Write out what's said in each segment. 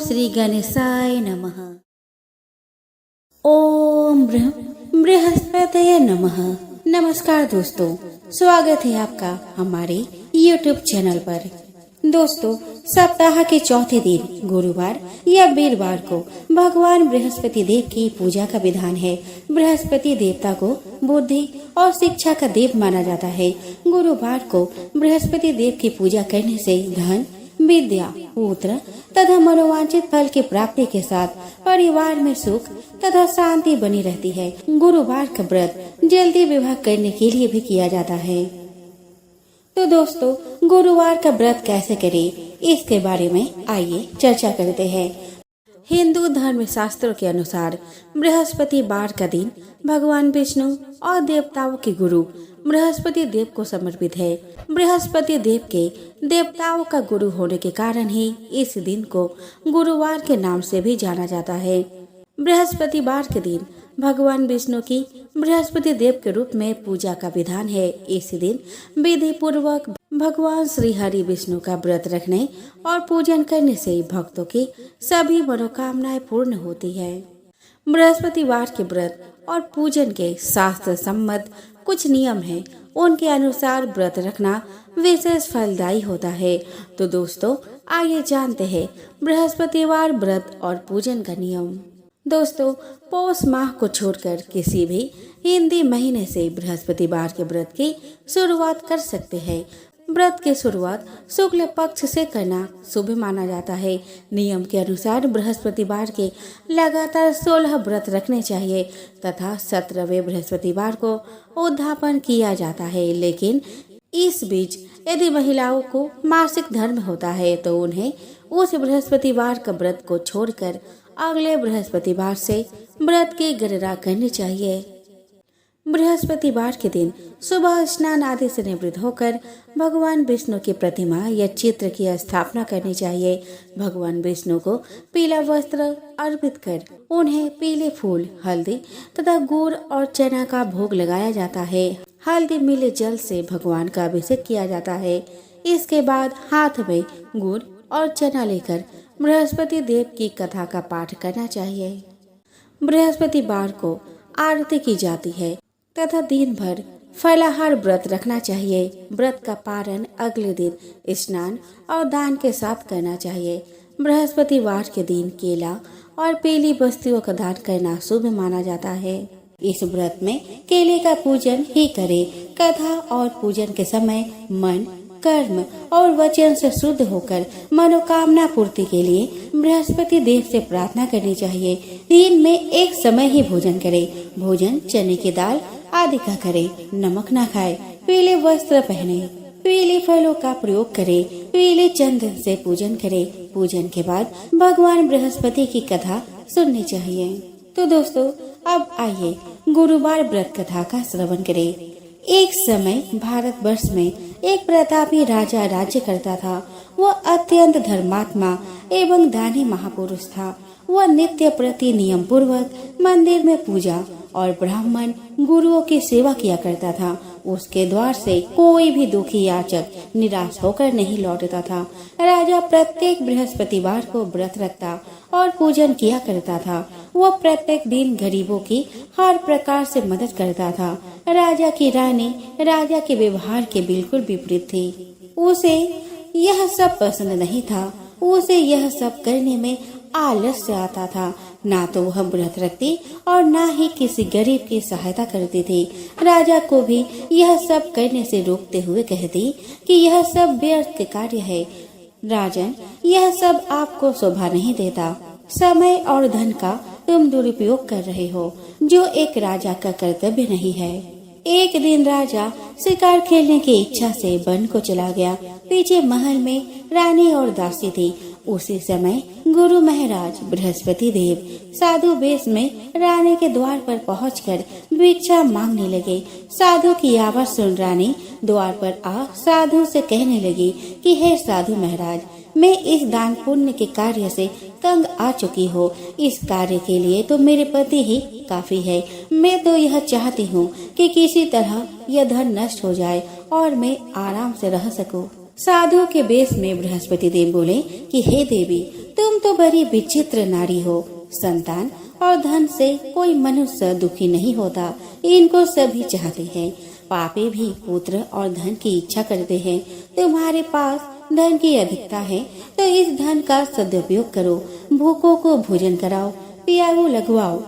श्री गणेशाय नमः। ओम बृहस्पतये नमः। नमस्कार दोस्तों, स्वागत है आपका हमारे YouTube चैनल पर। दोस्तों, सप्ताह के चौथे दिन गुरुवार या वीरवार को भगवान बृहस्पति देव की पूजा का विधान है। बृहस्पति देवता को बुद्धि और शिक्षा का देव माना जाता है। गुरुवार को बृहस्पति देव की पूजा करने से धन, विद्या, पुत्र तथा मनोवांछित फल की प्राप्ति के साथ परिवार में सुख तथा शांति बनी रहती है। गुरुवार का व्रत जल्दी विवाह करने के लिए भी किया जाता है। तो दोस्तों, गुरुवार का व्रत कैसे करें, इसके बारे में आइए चर्चा करते हैं। हिंदू धर्म शास्त्रों के अनुसार बृहस्पतिवार का दिन भगवान विष्णु और देवताओं के गुरु बृहस्पति देव को समर्पित है। बृहस्पति देव के देवताओं का गुरु होने के कारण ही इस दिन को गुरुवार के नाम से भी जाना जाता है। बृहस्पतिवार के दिन भगवान विष्णु की बृहस्पति देव के रूप में पूजा का विधान है। इस दिन विधि पूर्वक भगवान श्री हरि विष्णु का व्रत रखने और पूजन करने से भक्तों की सभी मनोकामनाएं पूर्ण होती है। बृहस्पतिवार के व्रत और पूजन के शास्त्र सम्मत कुछ नियम हैं। उनके अनुसार व्रत रखना विशेष फलदायी होता है। तो दोस्तों, आइए जानते हैं बृहस्पतिवार व्रत और पूजन का नियम। दोस्तों, पौष माह को छोड़कर किसी भी हिंदी महीने से बृहस्पतिवार के व्रत की शुरुआत कर सकते हैं। व्रत की शुरुआत शुक्ल पक्ष से करना शुभ माना जाता है। नियम के अनुसार बृहस्पतिवार के लगातार 16 व्रत रखने चाहिए तथा 17वें बृहस्पतिवार को उद्यापन किया जाता है। लेकिन इस बीच यदि महिलाओं को मासिक धर्म होता है तो उन्हें उस बृहस्पतिवार का व्रत को छोड़कर अगले बृहस्पतिवार से व्रत की गणना करनी चाहिए। बृहस्पतिवार के दिन सुबह स्नान आदि से निवृत्त होकर भगवान विष्णु की प्रतिमा या चित्र की स्थापना करनी चाहिए। भगवान विष्णु को पीला वस्त्र अर्पित कर उन्हें पीले फूल, हल्दी तथा गुड़ और चना का भोग लगाया जाता है। हल्दी मिले जल से भगवान का अभिषेक किया जाता है। इसके बाद हाथ में गुड़ और चना लेकर बृहस्पति देव की कथा का पाठ करना चाहिए। बृहस्पतिवार को आरती की जाती है तथा दिन भर फलाहार व्रत रखना चाहिए। व्रत का पारण अगले दिन स्नान और दान के साथ करना चाहिए। बृहस्पतिवार के दिन केला और पीली वस्तुओं का दान करना शुभ माना जाता है। इस व्रत में केले का पूजन ही करें। कथा और पूजन के समय मन, कर्म और वचन से शुद्ध होकर मनोकामना पूर्ति के लिए बृहस्पति देव से प्रार्थना करनी चाहिए। दिन में एक समय ही भोजन करें। भोजन चने की दाल आदि का करें। नमक न खाए। पीले वस्त्र पहने। पीले फलों का प्रयोग करें। पीले चंदन से पूजन करें। पूजन के बाद भगवान बृहस्पति की कथा सुननी चाहिए। तो दोस्तों, अब आइए गुरुवार व्रत कथा का श्रवण करें। एक समय भारतवर्ष में एक प्रतापी राजा राज्य करता था। वह अत्यंत धर्मात्मा एवं दानी महापुरुष था। वह नित्य प्रति नियम पूर्वक मंदिर में पूजा और ब्राह्मण गुरुओं की सेवा किया करता था। उसके द्वार से कोई भी दुखी याचक निराश होकर नहीं लौटता था। राजा प्रत्येक बृहस्पतिवार को व्रत रखता और पूजन किया करता था। वह प्रत्येक दिन गरीबों की हर प्रकार से मदद करता था। राजा की रानी राजा के व्यवहार के बिल्कुल विपरीत थी। उसे यह सब पसंद नहीं था। उसे यह सब करने में आलस्य आता था। ना तो वह व्रत रखती और ना ही किसी गरीब की सहायता करती थी। राजा को भी यह सब करने से रोकते हुए कहती कि यह सब व्यर्थ कार्य है। राजन, यह सब आपको शोभा नहीं देता। समय और धन का तुम दुरुपयोग कर रहे हो, जो एक राजा का कर्तव्य नहीं है। एक दिन राजा शिकार खेलने की इच्छा से वन को चला गया। पीछे महल में रानी और दासी थी। उसी समय गुरु महाराज बृहस्पति देव साधु वेश में रानी के द्वार पर पहुंचकर भिक्षा मांगने लगे। साधु की आवाज सुन रानी द्वार पर आ साधु से कहने लगी कि हे साधु महाराज, मैं इस दान पुण्य के कार्य से तंग आ चुकी हूँ। इस कार्य के लिए तो मेरे पति ही काफी है। मैं तो यह चाहती हूँ कि किसी तरह यह धन नष्ट हो जाए और मैं आराम से रह सकूं। साधु के वेश में बृहस्पति देव बोले कि हे देवी, तुम तो बड़ी विचित्र नारी हो। संतान और धन से कोई मनुष्य दुखी नहीं होता, इनको सभी चाहते हैं। पापी भी पुत्र और धन की इच्छा करते हैं। तुम्हारे पास धन की अधिकता है तो इस धन का सदुपयोग करो। भूखों को भोजन कराओ, प्याऊ लगवाओ,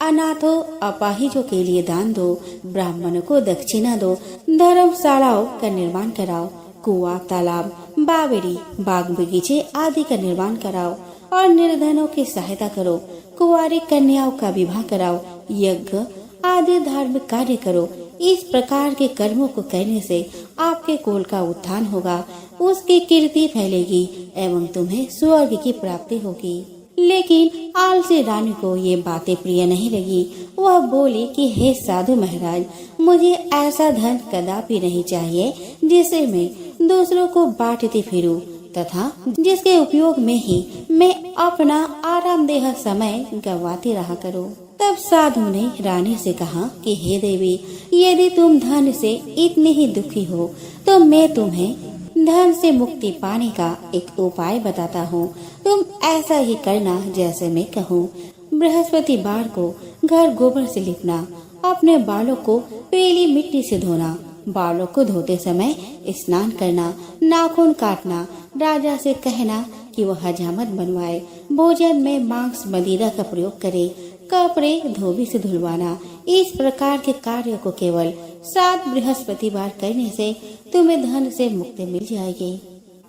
अनाथों अपाहिजों के लिए दान दो, ब्राह्मणों को दक्षिणा दो, धर्मशालाओं का निर्माण कराओ, कुआं, तालाब, बावड़ी, बाग बगीचे आदि का निर्माण कराओ और निर्धनों की सहायता करो। कुंवारी कन्याओं का विवाह कराओ, यज्ञ आदि धार्मिक कार्य करो। इस प्रकार के कर्मों को करने से आपके कुल का उत्थान होगा, उसकी कीर्ति फैलेगी एवं तुम्हें स्वर्ग की प्राप्ति होगी। लेकिन आलसी रानी को ये बातें प्रिय नहीं लगी। वह बोली कि हे साधु महाराज, मुझे ऐसा धन कदापि नहीं चाहिए जिसे मैं दूसरों को बांटती फिरूं तथा जिसके उपयोग में ही मैं अपना आरामदेह समय गंवाती रहा करूं। तब साधु ने रानी से कहा कि हे देवी, यदि तुम धन से इतनी ही दुखी हो तो मैं तुम्हें धन से मुक्ति पाने का एक उपाय बताता हूँ। तुम ऐसा ही करना जैसे मैं कहूँ। बृहस्पतिवार को घर गोबर से लिपना, अपने बालों को पीली मिट्टी से धोना, बालों को धोते समय स्नान करना, नाखून काटना, राजा से कहना कि वह हजामत बनवाए, भोजन में मांस मदिरा का प्रयोग करे, कपड़े धोबी से धुलवाना। इस प्रकार के कार्य को केवल 7 बृहस्पतिवार करने से तुम्हें धन से मुक्ति मिल जाएगी।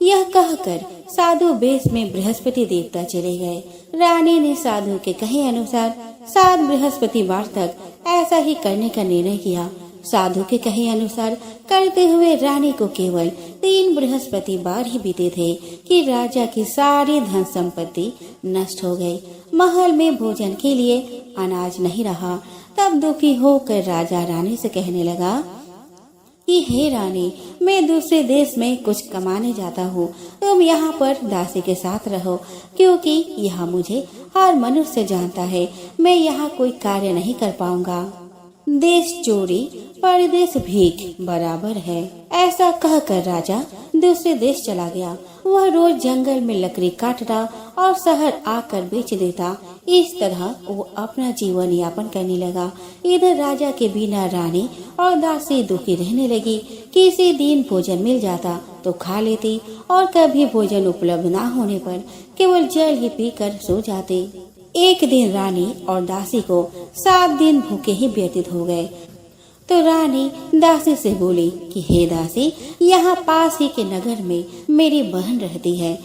यह कहकर साधु वेश में बृहस्पति देवता चले गए। रानी ने साधु के कहे अनुसार 7 बृहस्पतिवार तक ऐसा ही करने का निर्णय किया। साधु के कहे अनुसार करते हुए रानी को केवल 3 बृहस्पतिवार ही बीते थे कि राजा की सारी धन संपत्ति नष्ट हो गई। महल में भोजन के लिए अनाज नहीं रहा। तब दुखी होकर राजा रानी से कहने लगा कि हे रानी, मैं दूसरे देश में कुछ कमाने जाता हूँ, तुम यहाँ पर दासी के साथ रहो, क्योंकि यहाँ मुझे हर मनुष्य जानता है। मैं यहाँ कोई कार्य नहीं कर पाऊंगा। देश चोरी परदेश भीख बराबर है। ऐसा कहकर राजा दूसरे देश चला गया। वह रोज जंगल में लकड़ी काटता और शहर आकर बेच देता। इस तरह वो अपना जीवन यापन करने लगा। इधर राजा के बिना रानी और दासी दुखी रहने लगी। किसी दिन भोजन मिल जाता तो खा लेती और कभी भोजन उपलब्ध न होने पर केवल जल ही पीकर सो जाती। एक दिन रानी और दासी को 7 दिन भूखे ही व्यतीत हो गए। तो रानी दासी से बोली कि हे दासी, यहाँ पास ही के नगर में मेरी बहन रहती है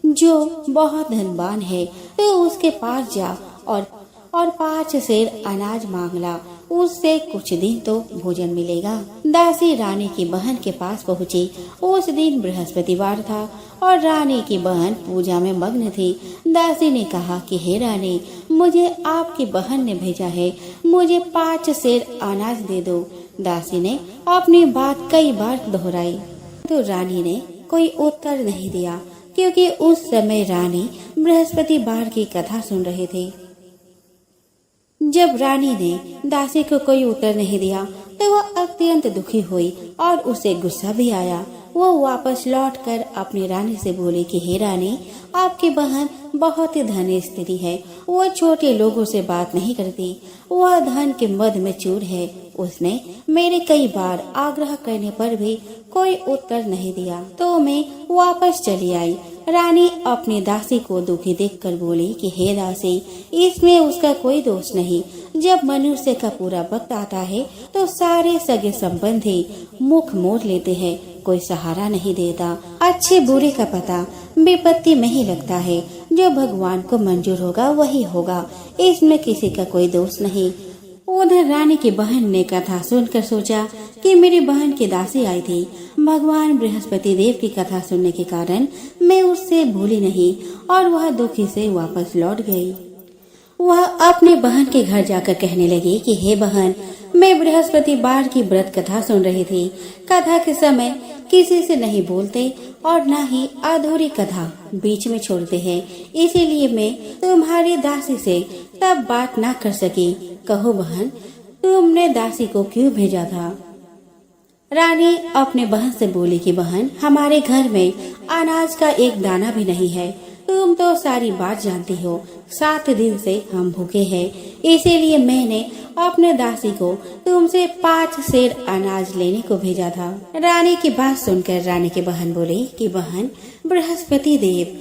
जो बहुत धनवान है, तो उसके पास जा और 5 सेर अनाज मांग ला, उससे कुछ दिन तो भोजन मिलेगा। दासी रानी की बहन के पास पहुँची। उस दिन बृहस्पतिवार था और रानी की बहन पूजा में मग्न थी। दासी ने कहा कि हे रानी, मुझे आपकी बहन ने भेजा है, मुझे 5 सेर अनाज दे दो। दासी ने अपनी बात कई बार दोहराई तो रानी ने कोई उत्तर नहीं दिया, क्योंकि उस समय रानी बृहस्पतिवार की कथा सुन रहे थे। जब रानी ने दासी को कोई उत्तर नहीं दिया तो वह अत्यंत दुखी हुई और उसे गुस्सा भी आया। वो वापस लौटकर अपनी रानी से बोली कि हे रानी, आपकी बहन बहुत ही धनी स्त्री है। वह छोटे लोगों से बात नहीं करती, वह धन के मद में चूर है। उसने मेरे कई बार आग्रह करने पर भी कोई उत्तर नहीं दिया, तो मैं वापस चली आई। रानी अपनी दासी को दुखी देखकर बोली कि हे दासी, इसमें उसका कोई दोष नहीं। जब मनुष्य का पूरा वक्त आता है तो सारे सगे संबंधी मुख मोड़ लेते हैं, कोई सहारा नहीं देता। अच्छे बुरे का पता विपत्ति में ही लगता है। जो भगवान को मंजूर होगा वही होगा, इसमें किसी का कोई दोष नहीं। उधर रानी की बहन ने कथा सुनकर सोचा कि मेरी बहन की दासी आई थी। भगवान बृहस्पति देव की कथा सुनने के कारण मैं उससे भूली नहीं और वह दुखी से वापस लौट गई। वह अपने बहन के घर जाकर कहने लगी कि हे बहन, मैं बृहस्पतिवार की व्रत कथा सुन रही थी। कथा के समय किसी से नहीं बोलते और न ही अधूरी कथा बीच में छोड़ते हैं, इसीलिए मैं तुम्हारी दासी से तब बात न कर सकी। कहो बहन, तुमने दासी को क्यों भेजा था? रानी अपने बहन से बोली कि बहन, हमारे घर में अनाज का एक दाना भी नहीं है। तुम तो सारी बात जानती हो। 7 दिन से हम भूखे हैं, इसीलिए मैंने अपने दासी को तुमसे 5 सेर अनाज लेने को भेजा था। रानी की बात सुनकर रानी की बहन बोली कि बहन, बृहस्पति देव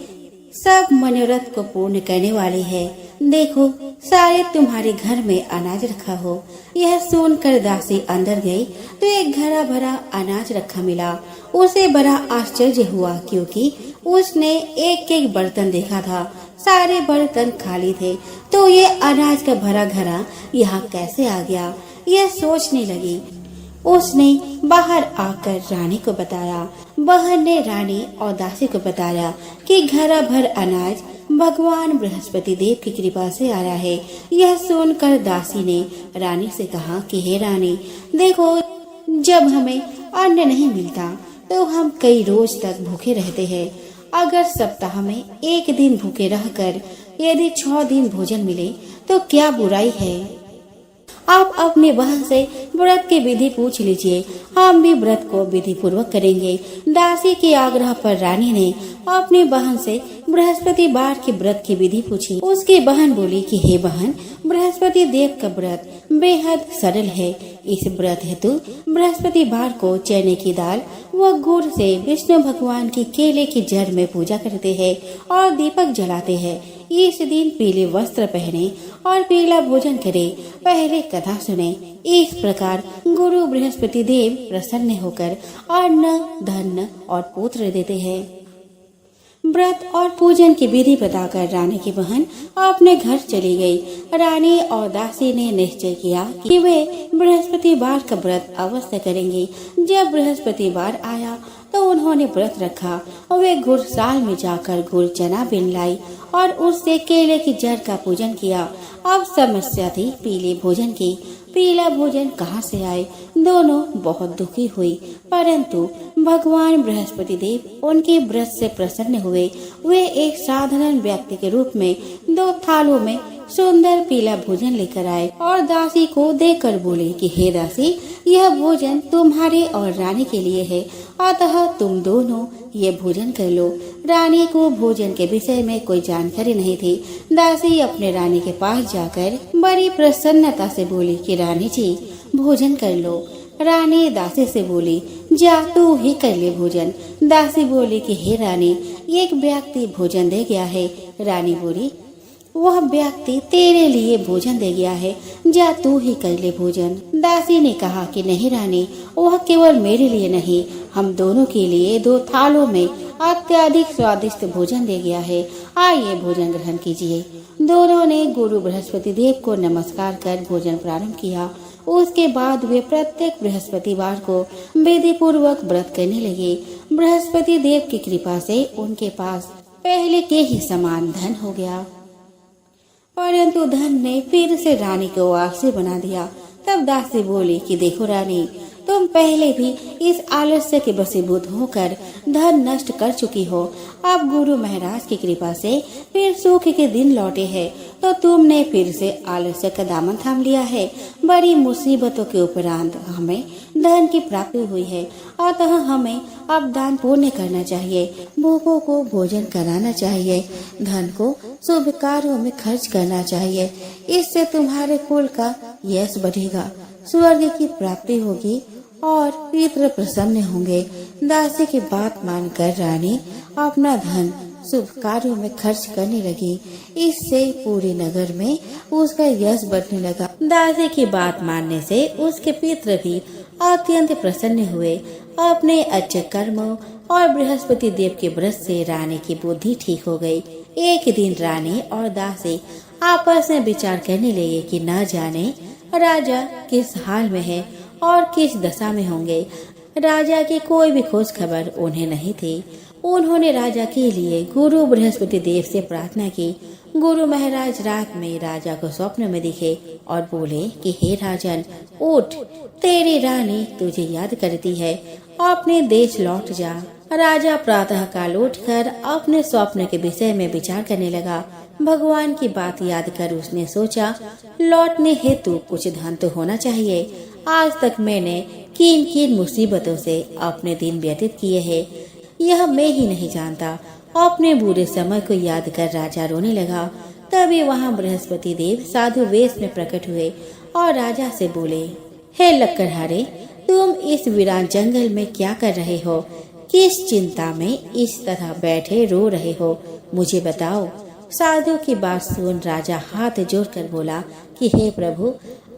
सब मनोरथ को पूर्ण करने वाले है। देखो, शायद तुम्हारे घर में अनाज रखा हो। यह सुनकर दासी अंदर गई तो एक घड़ा भरा अनाज रखा मिला। उसे बड़ा आश्चर्य हुआ, क्योंकि उसने एक एक बर्तन देखा था, सारे बर्तन खाली थे। तो ये अनाज का भरा घड़ा यहाँ कैसे आ गया, यह सोचने लगी। उसने बाहर आकर रानी को बताया। बहन ने रानी और दासी को बताया कि घड़ा भर अनाज भगवान बृहस्पति देव की कृपा से आया है। यह सुनकर दासी ने रानी से कहा कि हे रानी, देखो, जब हमें अन्न नहीं मिलता तो हम कई रोज तक भूखे रहते हैं। अगर सप्ताह में एक दिन भूखे रहकर यदि 6 दिन भोजन मिले तो क्या बुराई है। आप अपने बहन से व्रत की विधि पूछ लीजिए, हम भी व्रत को विधि पूर्वक करेंगे। दासी के आग्रह पर रानी ने अपनी बहन से बृहस्पतिवार के व्रत की विधि पूछी। उसकी बहन बोली कि हे बहन, बृहस्पति देव का व्रत बेहद सरल है। इस व्रत हेतु बृहस्पतिवार को चने की दाल व गुड़ से विष्णु भगवान की केले की जड़ में पूजा करते हैं और दीपक जलाते हैं। इस दिन पीले वस्त्र पहने और पीला भोजन करे। पहले कथा सुने। इस प्रकार गुरु बृहस्पति देव प्रसन्न होकर अन्न, धन और पुत्र देते हैं। व्रत और पूजन की विधि बताकर रानी की बहन अपने घर चली गई। रानी और दासी ने निश्चय किया कि वे बृहस्पतिवार का व्रत अवश्य करेंगे। जब बृहस्पतिवार आया तो उन्होंने व्रत रखा। वे गुड़साल में जाकर गुड़ चना बिन लाई और उससे केले की जड़ का पूजन किया। अब समस्या थी पीले भोजन की। पीला भोजन कहाँ से आए, दोनों बहुत दुखी हुई। परंतु भगवान बृहस्पति देव उनके व्रत से प्रसन्न हुए। वे एक साधारण व्यक्ति के रूप में 2 थालों में सुंदर पीला भोजन लेकर आए और दासी को देकर बोले कि हे दासी, यह भोजन तुम्हारे और रानी के लिए है, अतः तुम दोनों ये भोजन कर लो। रानी को भोजन के विषय में कोई जानकारी नहीं थी। दासी अपने रानी के पास जाकर बड़ी प्रसन्नता से बोली कि रानी जी, भोजन कर लो। रानी दासी से बोली, जा तू ही कर ले भोजन। दासी बोली कि हे रानी, एक व्यक्ति भोजन दे गया है। रानी बोली, वह व्यक्ति तेरे लिए भोजन दे गया है, जा तू ही कर ले भोजन। दासी ने कहा कि नहीं रानी, वह केवल मेरे लिए नहीं, हम दोनों के लिए 2 थालों में अत्यधिक स्वादिष्ट भोजन दे गया है। आइए भोजन ग्रहण कीजिए। दोनों ने गुरु बृहस्पति देव को नमस्कार कर भोजन प्रारंभ किया। उसके बाद वे प्रत्येक बृहस्पतिवार को विधि पूर्वक व्रत करने लगे। बृहस्पति देव की कृपा से उनके पास पहले के ही समान धन हो गया। परंतु धन ने फिर से रानी को आलसी बना दिया। तब दासी बोली कि देखो रानी, तुम पहले भी इस आलस्य के वशीभूत होकर धन नष्ट कर चुकी हो। अब गुरु महाराज की कृपा से फिर सुख के दिन लौटे हैं, तो तुमने फिर से आलस्य का दामन थाम लिया है। बड़ी मुसीबतों के उपरांत हमें धन की प्राप्ति हुई है, अतः हमें अब दान पुण्य करना चाहिए, भूखों को भोजन कराना चाहिए, धन को शुभ कार्यों में खर्च करना चाहिए। इससे तुम्हारे कुल का यश बढ़ेगा, स्वर्ग की प्राप्ति होगी और पितृ प्रसन्न होंगे। दासी की बात मानकर रानी अपना धन शुभ कार्यों में खर्च करने लगी। इससे पूरे नगर में उसका यश बढ़ने लगा। दासी की बात मानने से उसके पितृ भी अत्यंत प्रसन्न हुए। अपने अच्छे कर्मों और बृहस्पति देव के व्रत से रानी की बुद्धि ठीक हो गई। एक दिन रानी और दासी आपस में विचार करने लगे कि न जाने राजा किस हाल में है और किस दशा में होंगे। राजा की कोई भी खोज खबर उन्हें नहीं थी। उन्होंने राजा के लिए गुरु बृहस्पति देव से प्रार्थना की। गुरु महाराज रात में राजा को स्वप्न में दिखे और बोले कि हे राजन, उठ, तेरी रानी तुझे याद करती है, अपने देश लौट जा। राजा प्रातः काल उठकर अपने स्वप्न के विषय में विचार करने लगा। भगवान की बात याद कर उसने सोचा, लौटने हेतु कुछ धन तो होना चाहिए। आज तक मैंने किन किन मुसीबतों से अपने दिन व्यतीत किए हैं, यह मैं ही नहीं जानता। अपने बुरे समय को याद कर राजा रोने लगा। तभी वहाँ बृहस्पति देव साधु वेश में प्रकट हुए और राजा से बोले, हे लक्कड़हारे, तुम इस वीरान जंगल में क्या कर रहे हो? किस चिंता में इस तरह बैठे रो रहे हो? मुझे बताओ। साधु की बात सुन राजा हाथ जोड़कर बोला कि हे प्रभु,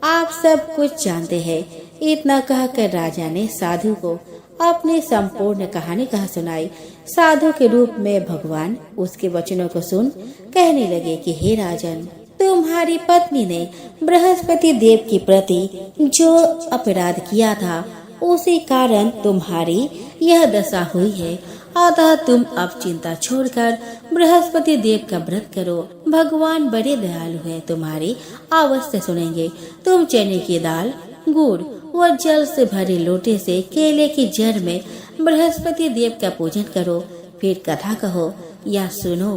आप सब कुछ जानते हैं। इतना कहकर राजा ने साधु को अपनी संपूर्ण कहानी कहा सुनाई। साधु के रूप में भगवान उसके वचनों को सुन कहने लगे कि हे राजन, तुम्हारी पत्नी ने बृहस्पति देव के प्रति जो अपराध किया था, उसी कारण तुम्हारी यह दशा हुई है। अतः तुम अब चिंता छोड़कर बृहस्पति देव का व्रत करो। भगवान बड़े दयालु हैं, तुम्हारी अवश्य सुनेंगे। तुम चने की दाल, गुड़ व जल से भरे लोटे से केले की जड़ में बृहस्पति देव का पूजन करो। फिर कथा कहो या सुनो।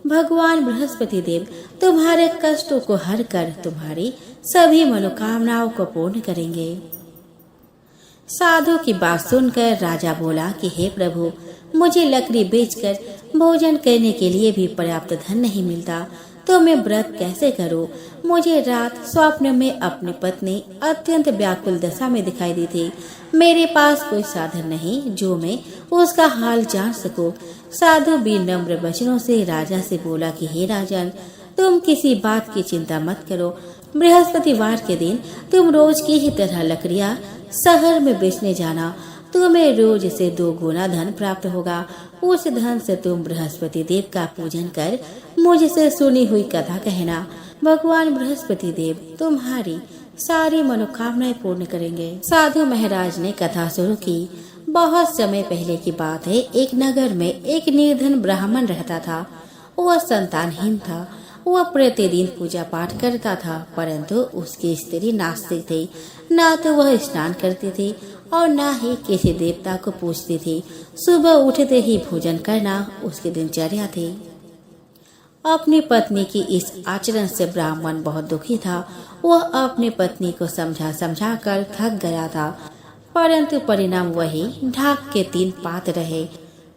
भगवान बृहस्पति देव तुम्हारे कष्टों को हर कर तुम्हारी सभी मनोकामनाओं को पूर्ण करेंगे। साधु की बात सुनकर राजा बोला कि हे प्रभु, मुझे लकड़ी बेचकर भोजन करने के लिए भी पर्याप्त धन नहीं मिलता, तो मैं व्रत कैसे करूं? मुझे रात स्वप्न में अपनी पत्नी अत्यंत व्याकुल दशा में दिखाई दी थी। मेरे पास कोई साधन नहीं जो मैं उसका हाल जान सकूं। साधु भी नम्र वचनों से राजा से बोला कि हे राजन, तुम किसी बात की चिंता मत करो। बृहस्पतिवार के दिन तुम रोज की ही तरह लकड़ियाँ शहर में बेचने जाना। तुम्हें रोज से 2 गुना धन प्राप्त होगा। उस धन से तुम बृहस्पति देव का पूजन कर मुझसे सुनी हुई कथा कहना। भगवान बृहस्पति देव तुम्हारी सारी मनोकामनाएं पूर्ण करेंगे। साधु महाराज ने कथा शुरू की। बहुत समय पहले की बात है। एक नगर में एक निर्धन ब्राह्मण रहता था। वह संतानहीन था। वह प्रतिदिन पूजा पाठ करता था, परंतु उसकी स्त्री नास्तिक थी। न तो वह स्नान करती थी और न ही किसी देवता को पूजती थी। सुबह उठते ही भोजन करना उसकी दिनचर्या थी। अपनी पत्नी की इस आचरण से ब्राह्मण बहुत दुखी था। वह अपनी पत्नी को समझा कर थक गया था, परंतु परिणाम वही ढाक के 3 पात रहे।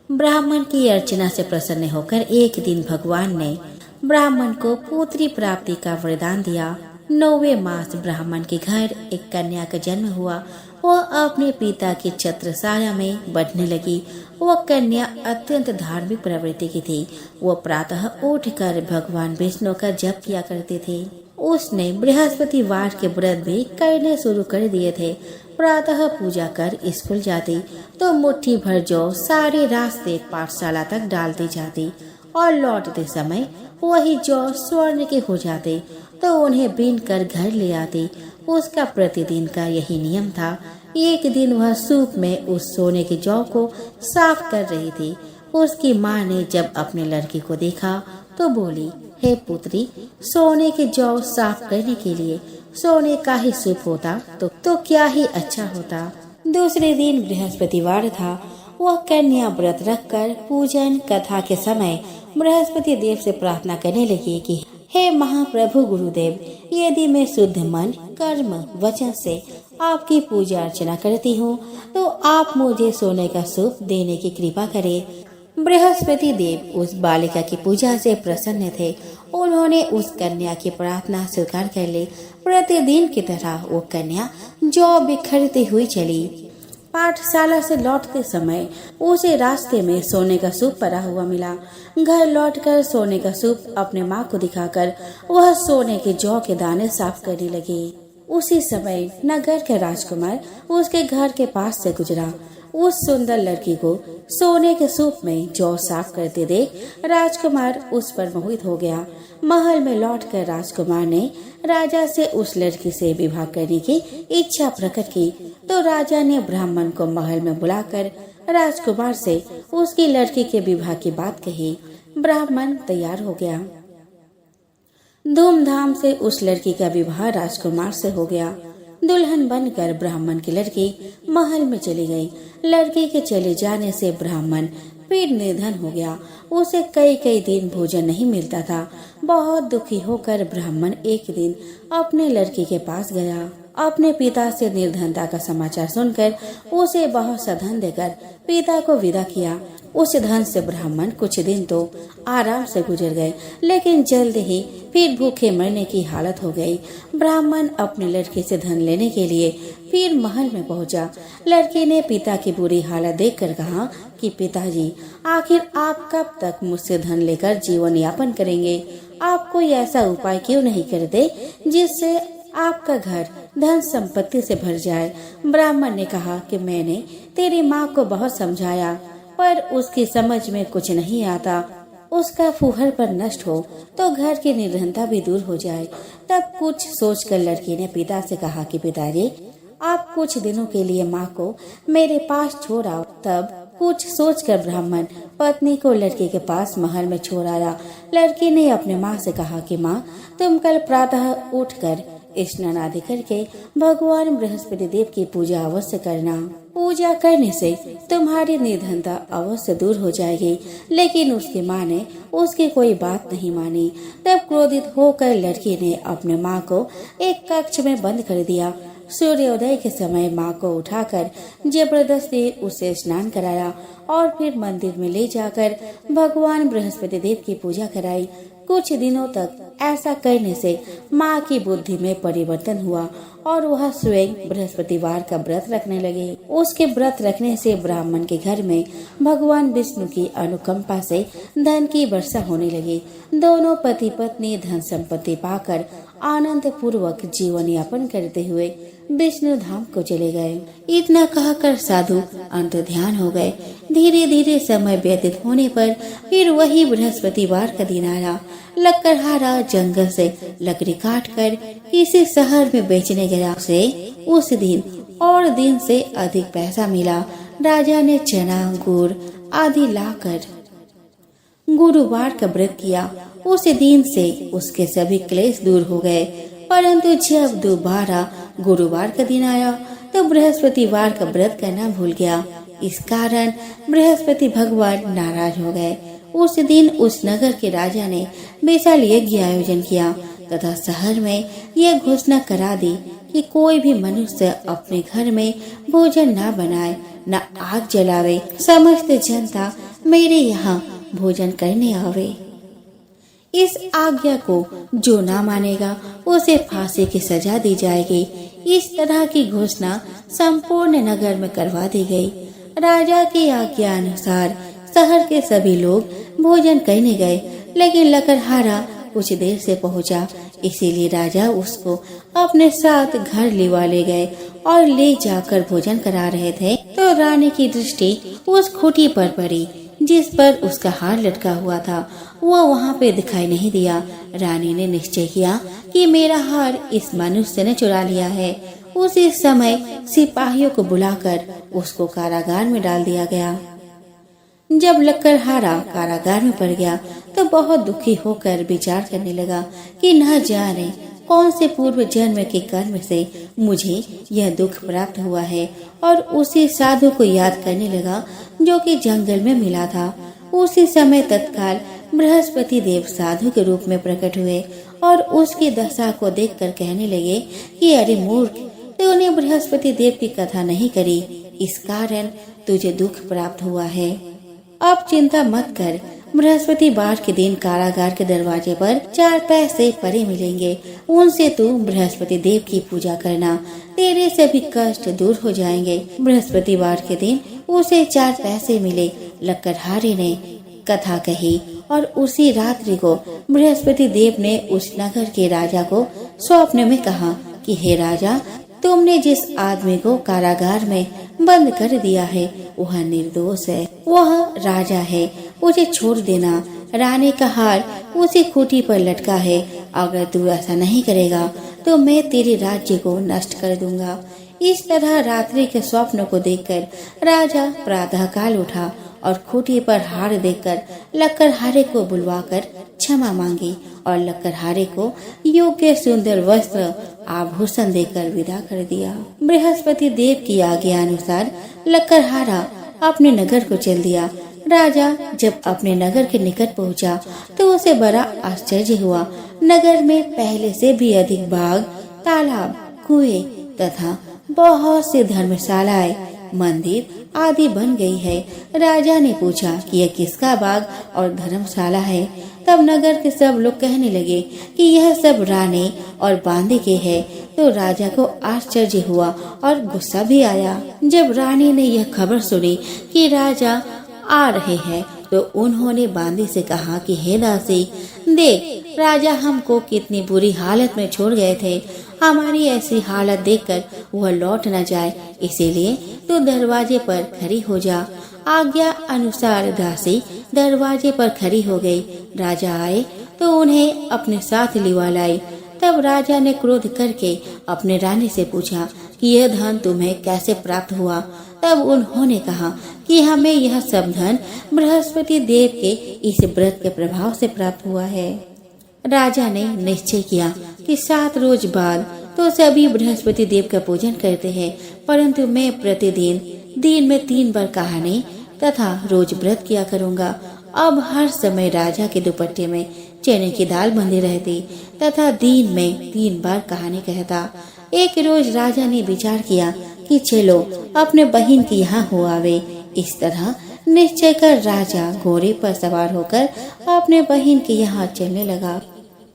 ब्राह्मण की अर्चना से प्रसन्न होकर एक दिन भगवान ने ब्राह्मण को पुत्री प्राप्ति का वरदान दिया। 9वें मास ब्राह्मण के घर एक कन्या का जन्म हुआ। वह अपने पिता की छत्रछाया में बढ़ने लगी। वह कन्या अत्यंत धार्मिक प्रवृत्ति की थी। वह प्रातः उठकर भगवान विष्णु का जप किया करते थे। उसने बृहस्पतिवार के व्रत भी करने शुरू कर दिए थे। प्रातः पूजा कर स्कूल जाती तो मुट्ठी भर जौ सारे रास्ते पाठशाला तक डालती जाती और लौटते समय वही जौ स्वर्ण के हो जाते तो उन्हें बीन कर घर ले आती। उसका प्रतिदिन का यही नियम था। एक दिन वह सूप में उस सोने के जौ को साफ कर रही थी। उसकी माँ ने जब अपने लड़की को देखा तो बोली, हे पुत्री, सोने के जौ साफ करने के लिए सोने का ही सूप होता तो क्या ही अच्छा होता। दूसरे दिन बृहस्पतिवार था। वह कन्या व्रत रखकर पूजन कथा के समय बृहस्पति देव से प्रार्थना करने लगी कि हे महाप्रभु गुरुदेव, यदि मैं शुद्ध मन, कर्म, वचन से आपकी पूजा अर्चना करती हूँ तो आप मुझे सोने का सूप देने की कृपा करें। बृहस्पति देव उस बालिका की पूजा से प्रसन्न थे। उन्होंने उस कन्या की प्रार्थना स्वीकार कर ली। प्रतिदिन की तरह वो कन्या जौ बिखरती हुई चली। पाठशाला से लौटते समय उसे रास्ते में सोने का सूप पड़ा हुआ मिला। घर लौटकर सोने का सूप अपने माँ को दिखाकर वह सोने के जौ के दाने साफ करने लगी। उसी समय नगर के राजकुमार उसके घर के पास से गुजरा। उस सुंदर लड़की को सोने के सूप में जौ साफ करते देख राजकुमार उस पर मोहित हो गया। महल में लौटकर राजकुमार ने राजा से उस लड़की से विवाह करने की इच्छा प्रकट की तो राजा ने ब्राह्मण को महल में बुलाकर राजकुमार से उसकी लड़की के विवाह की बात कही। ब्राह्मण तैयार हो गया। धूमधाम से उस लड़की का विवाह राजकुमार से हो गया। दुल्हन बनकर ब्राह्मण की लड़की महल में चली गई। लड़की के चले जाने से ब्राह्मण फिर निर्धन हो गया। उसे कई दिन भोजन नहीं मिलता था। बहुत दुखी होकर ब्राह्मण एक दिन अपने लड़की के पास गया अपने पिता से निर्धनता का समाचार सुनकर उसे बहुत सा धन देकर पिता को विदा किया। उस धन से ब्राह्मण कुछ दिन तो आराम से गुजर गए, लेकिन जल्द ही फिर भूखे मरने की हालत हो गई। ब्राह्मण अपने लड़के से धन लेने के लिए फिर महल में पहुंचा। लड़के ने पिता की बुरी हालत देखकर कहा कि पिताजी, आखिर आप कब तक मुझसे धन लेकर जीवन यापन करेंगे? आप कोई ऐसा उपाय क्यों नहीं करते जिससे आपका घर धन संपत्ति से भर जाए? ब्राह्मण ने कहा कि मैंने तेरी माँ को बहुत समझाया, पर उसकी समझ में कुछ नहीं आता। उसका फूहर पर नष्ट हो तो घर की निर्धनता भी दूर हो जाए। तब कुछ सोचकर लड़की ने पिता से कहा कि पिताजी, आप कुछ दिनों के लिए माँ को मेरे पास छोड़ आओ। तब कुछ सोचकर ब्राह्मण पत्नी को लड़के के पास महल में छोड़ आया। लड़की ने अपने माँ से कहा कि माँ, तुम कल प्रातः उठकर स्नान आदि करके भगवान बृहस्पति देव की पूजा अवश्य करना। पूजा करने से तुम्हारी निर्धनता अवश्य दूर हो जाएगी। लेकिन उसकी माँ ने उसकी कोई बात नहीं मानी। तब क्रोधित होकर लड़की ने अपने माँ को एक कक्ष में बंद कर दिया। सूर्योदय के समय माँ को उठाकर जबरदस्ती उसे स्नान कराया और फिर मंदिर में ले जाकर भगवान बृहस्पति देव की पूजा कराई। कुछ दिनों तक ऐसा करने से माँ की बुद्धि में परिवर्तन हुआ और वह स्वयं बृहस्पतिवार का व्रत रखने लगे। उसके व्रत रखने से ब्राह्मण के घर में भगवान विष्णु की अनुकंपा से धन की वर्षा होने लगी। दोनों पति पत्नी धन संपत्ति पाकर आनंद पूर्वक जीवन यापन करते हुए विष्णु धाम को चले गए। इतना कहकर साधु अंतर्ध्यान हो गए। धीरे धीरे समय व्यतीत होने पर फिर वही बृहस्पतिवार का दिन आया। लकड़हारा जंगल से लकड़ी काट कर किसी शहर में बेचने गया। उसे उस दिन और दिन से अधिक पैसा मिला। राजा ने चना गुड़ आदि लाकर गुरुवार का व्रत किया। उस दिन से उसके सभी क्लेश दूर हो गए। परंतु जब दोबारा गुरुवार का दिन आया तो बृहस्पतिवार का व्रत करना भूल गया। इस कारण बृहस्पति भगवान नाराज हो गए। उस दिन उस नगर के राजा ने विशाल यज्ञ आयोजन किया तथा शहर में यह घोषणा करा दी कि कोई भी मनुष्य अपने घर में भोजन न बनाए, न आग जलावे। समस्त जनता मेरे यहाँ भोजन करने आवे। इस आज्ञा को जो न मानेगा उसे फांसी की सजा दी जाएगी। इस तरह की घोषणा संपूर्ण नगर में करवा दी गई। राजा की आज्ञा अनुसार शहर के सभी लोग भोजन करने गए, लेकिन लकड़हारा कुछ देर से पहुंचा। इसीलिए राजा उसको अपने साथ घर लिवा ले गए और ले जाकर भोजन करा रहे थे तो रानी की दृष्टि उस खूंटी पर पड़ी जिस पर उसका हार लटका हुआ था। वो वहाँ पे दिखाई नहीं दिया। रानी ने निश्चय किया कि मेरा हार इस मनुष्य ने चुरा लिया है। उसी समय सिपाहियों को बुलाकर उसको कारागार में डाल दिया गया। जब लकड़हारा कारागार में पड़ गया तो बहुत दुखी होकर विचार करने लगा कि न जाने कौन से पूर्व जन्म के कर्म से मुझे यह दुख प्राप्त हुआ है, और उसी साधु को याद करने लगा जो कि जंगल में मिला था। उसी समय तत्काल बृहस्पति देव साधु के रूप में प्रकट हुए और उसकी दशा को देखकर कहने लगे कि अरे मूर्ख, तूने बृहस्पति देव की कथा नहीं करी, इस कारण तुझे दुख प्राप्त हुआ है। अब चिंता मत कर, बृहस्पतिवार के दिन कारागार के दरवाजे पर 4 पैसे पड़े मिलेंगे। उनसे तू बृहस्पति देव की पूजा करना, तेरे सभी कष्ट दूर हो जाएंगे। बृहस्पतिवार के दिन उसे 4 पैसे मिले। लकड़हारे ने कथा कही और उसी रात्रि को बृहस्पति देव ने उस नगर के राजा को स्वप्न में कहा कि हे राजा, तुमने जिस आदमी को कारागार में बंद कर दिया है वह निर्दोष है, वह राजा है, उसे छोड़ देना। रानी का हार उसी खूंटी पर लटका है। अगर तू ऐसा नहीं करेगा तो मैं तेरे राज्य को नष्ट कर दूंगा। इस तरह रात्रि के स्वप्न को देखकर राजा प्रातःकाल उठा और खूंटी पर हार देखकर लकड़हारे को बुलवाकर क्षमा मांगी और लकड़हारे को योग्य सुंदर वस्त्र आभूषण देकर विदा कर दिया। बृहस्पति देव की आज्ञा अनुसार लकड़हारा अपने नगर को चल दिया। राजा जब अपने नगर के निकट पहुंचा तो उसे बड़ा आश्चर्य हुआ। नगर में पहले से भी अधिक बाग, तालाब, कुएं, तथा बहुत सी धर्मशालाएं, मंदिर आदि बन गई है। राजा ने पूछा कि यह किसका बाग और धर्मशाला है। तब नगर के सब लोग कहने लगे कि यह सब रानी और बांदी के है। तो राजा को आश्चर्य हुआ और गुस्सा भी आया। जब रानी ने यह खबर सुनी कि राजा आ रहे हैं, तो उन्होंने बांदी से कहा कि हे दासी, देख राजा हमको कितनी बुरी हालत में छोड़ गए थे। हमारी ऐसी हालत देखकर वह लौट न जाए, इसीलिए तू दरवाजे पर खड़ी हो जा। आज्ञा अनुसार दासी दरवाजे पर खड़ी हो गई। राजा आए तो उन्हें अपने साथ लिवा लाई। तब राजा ने क्रोध करके अपने रानी से पूछा कि यह धन तुम्हें कैसे प्राप्त हुआ। तब उन्होंने कहा कि हमें यह सब धन बृहस्पति देव के इस व्रत के प्रभाव से प्राप्त हुआ है। राजा ने निश्चय किया कि 7 रोज बाद तो सभी बृहस्पति देव का पूजन करते हैं, परंतु मैं प्रतिदिन दिन में 3 बार कहानी तथा रोज व्रत किया करूँगा। अब हर समय राजा के दुपट्टे में चने की दाल बंधी रहती तथा दिन में 3 बार कहानी कहता। एक रोज राजा ने विचार किया कि चलो अपने बहन के यहाँ हो आवे। इस तरह निश्चय कर राजा घोड़े पर सवार होकर अपने बहन के यहाँ चलने लगा।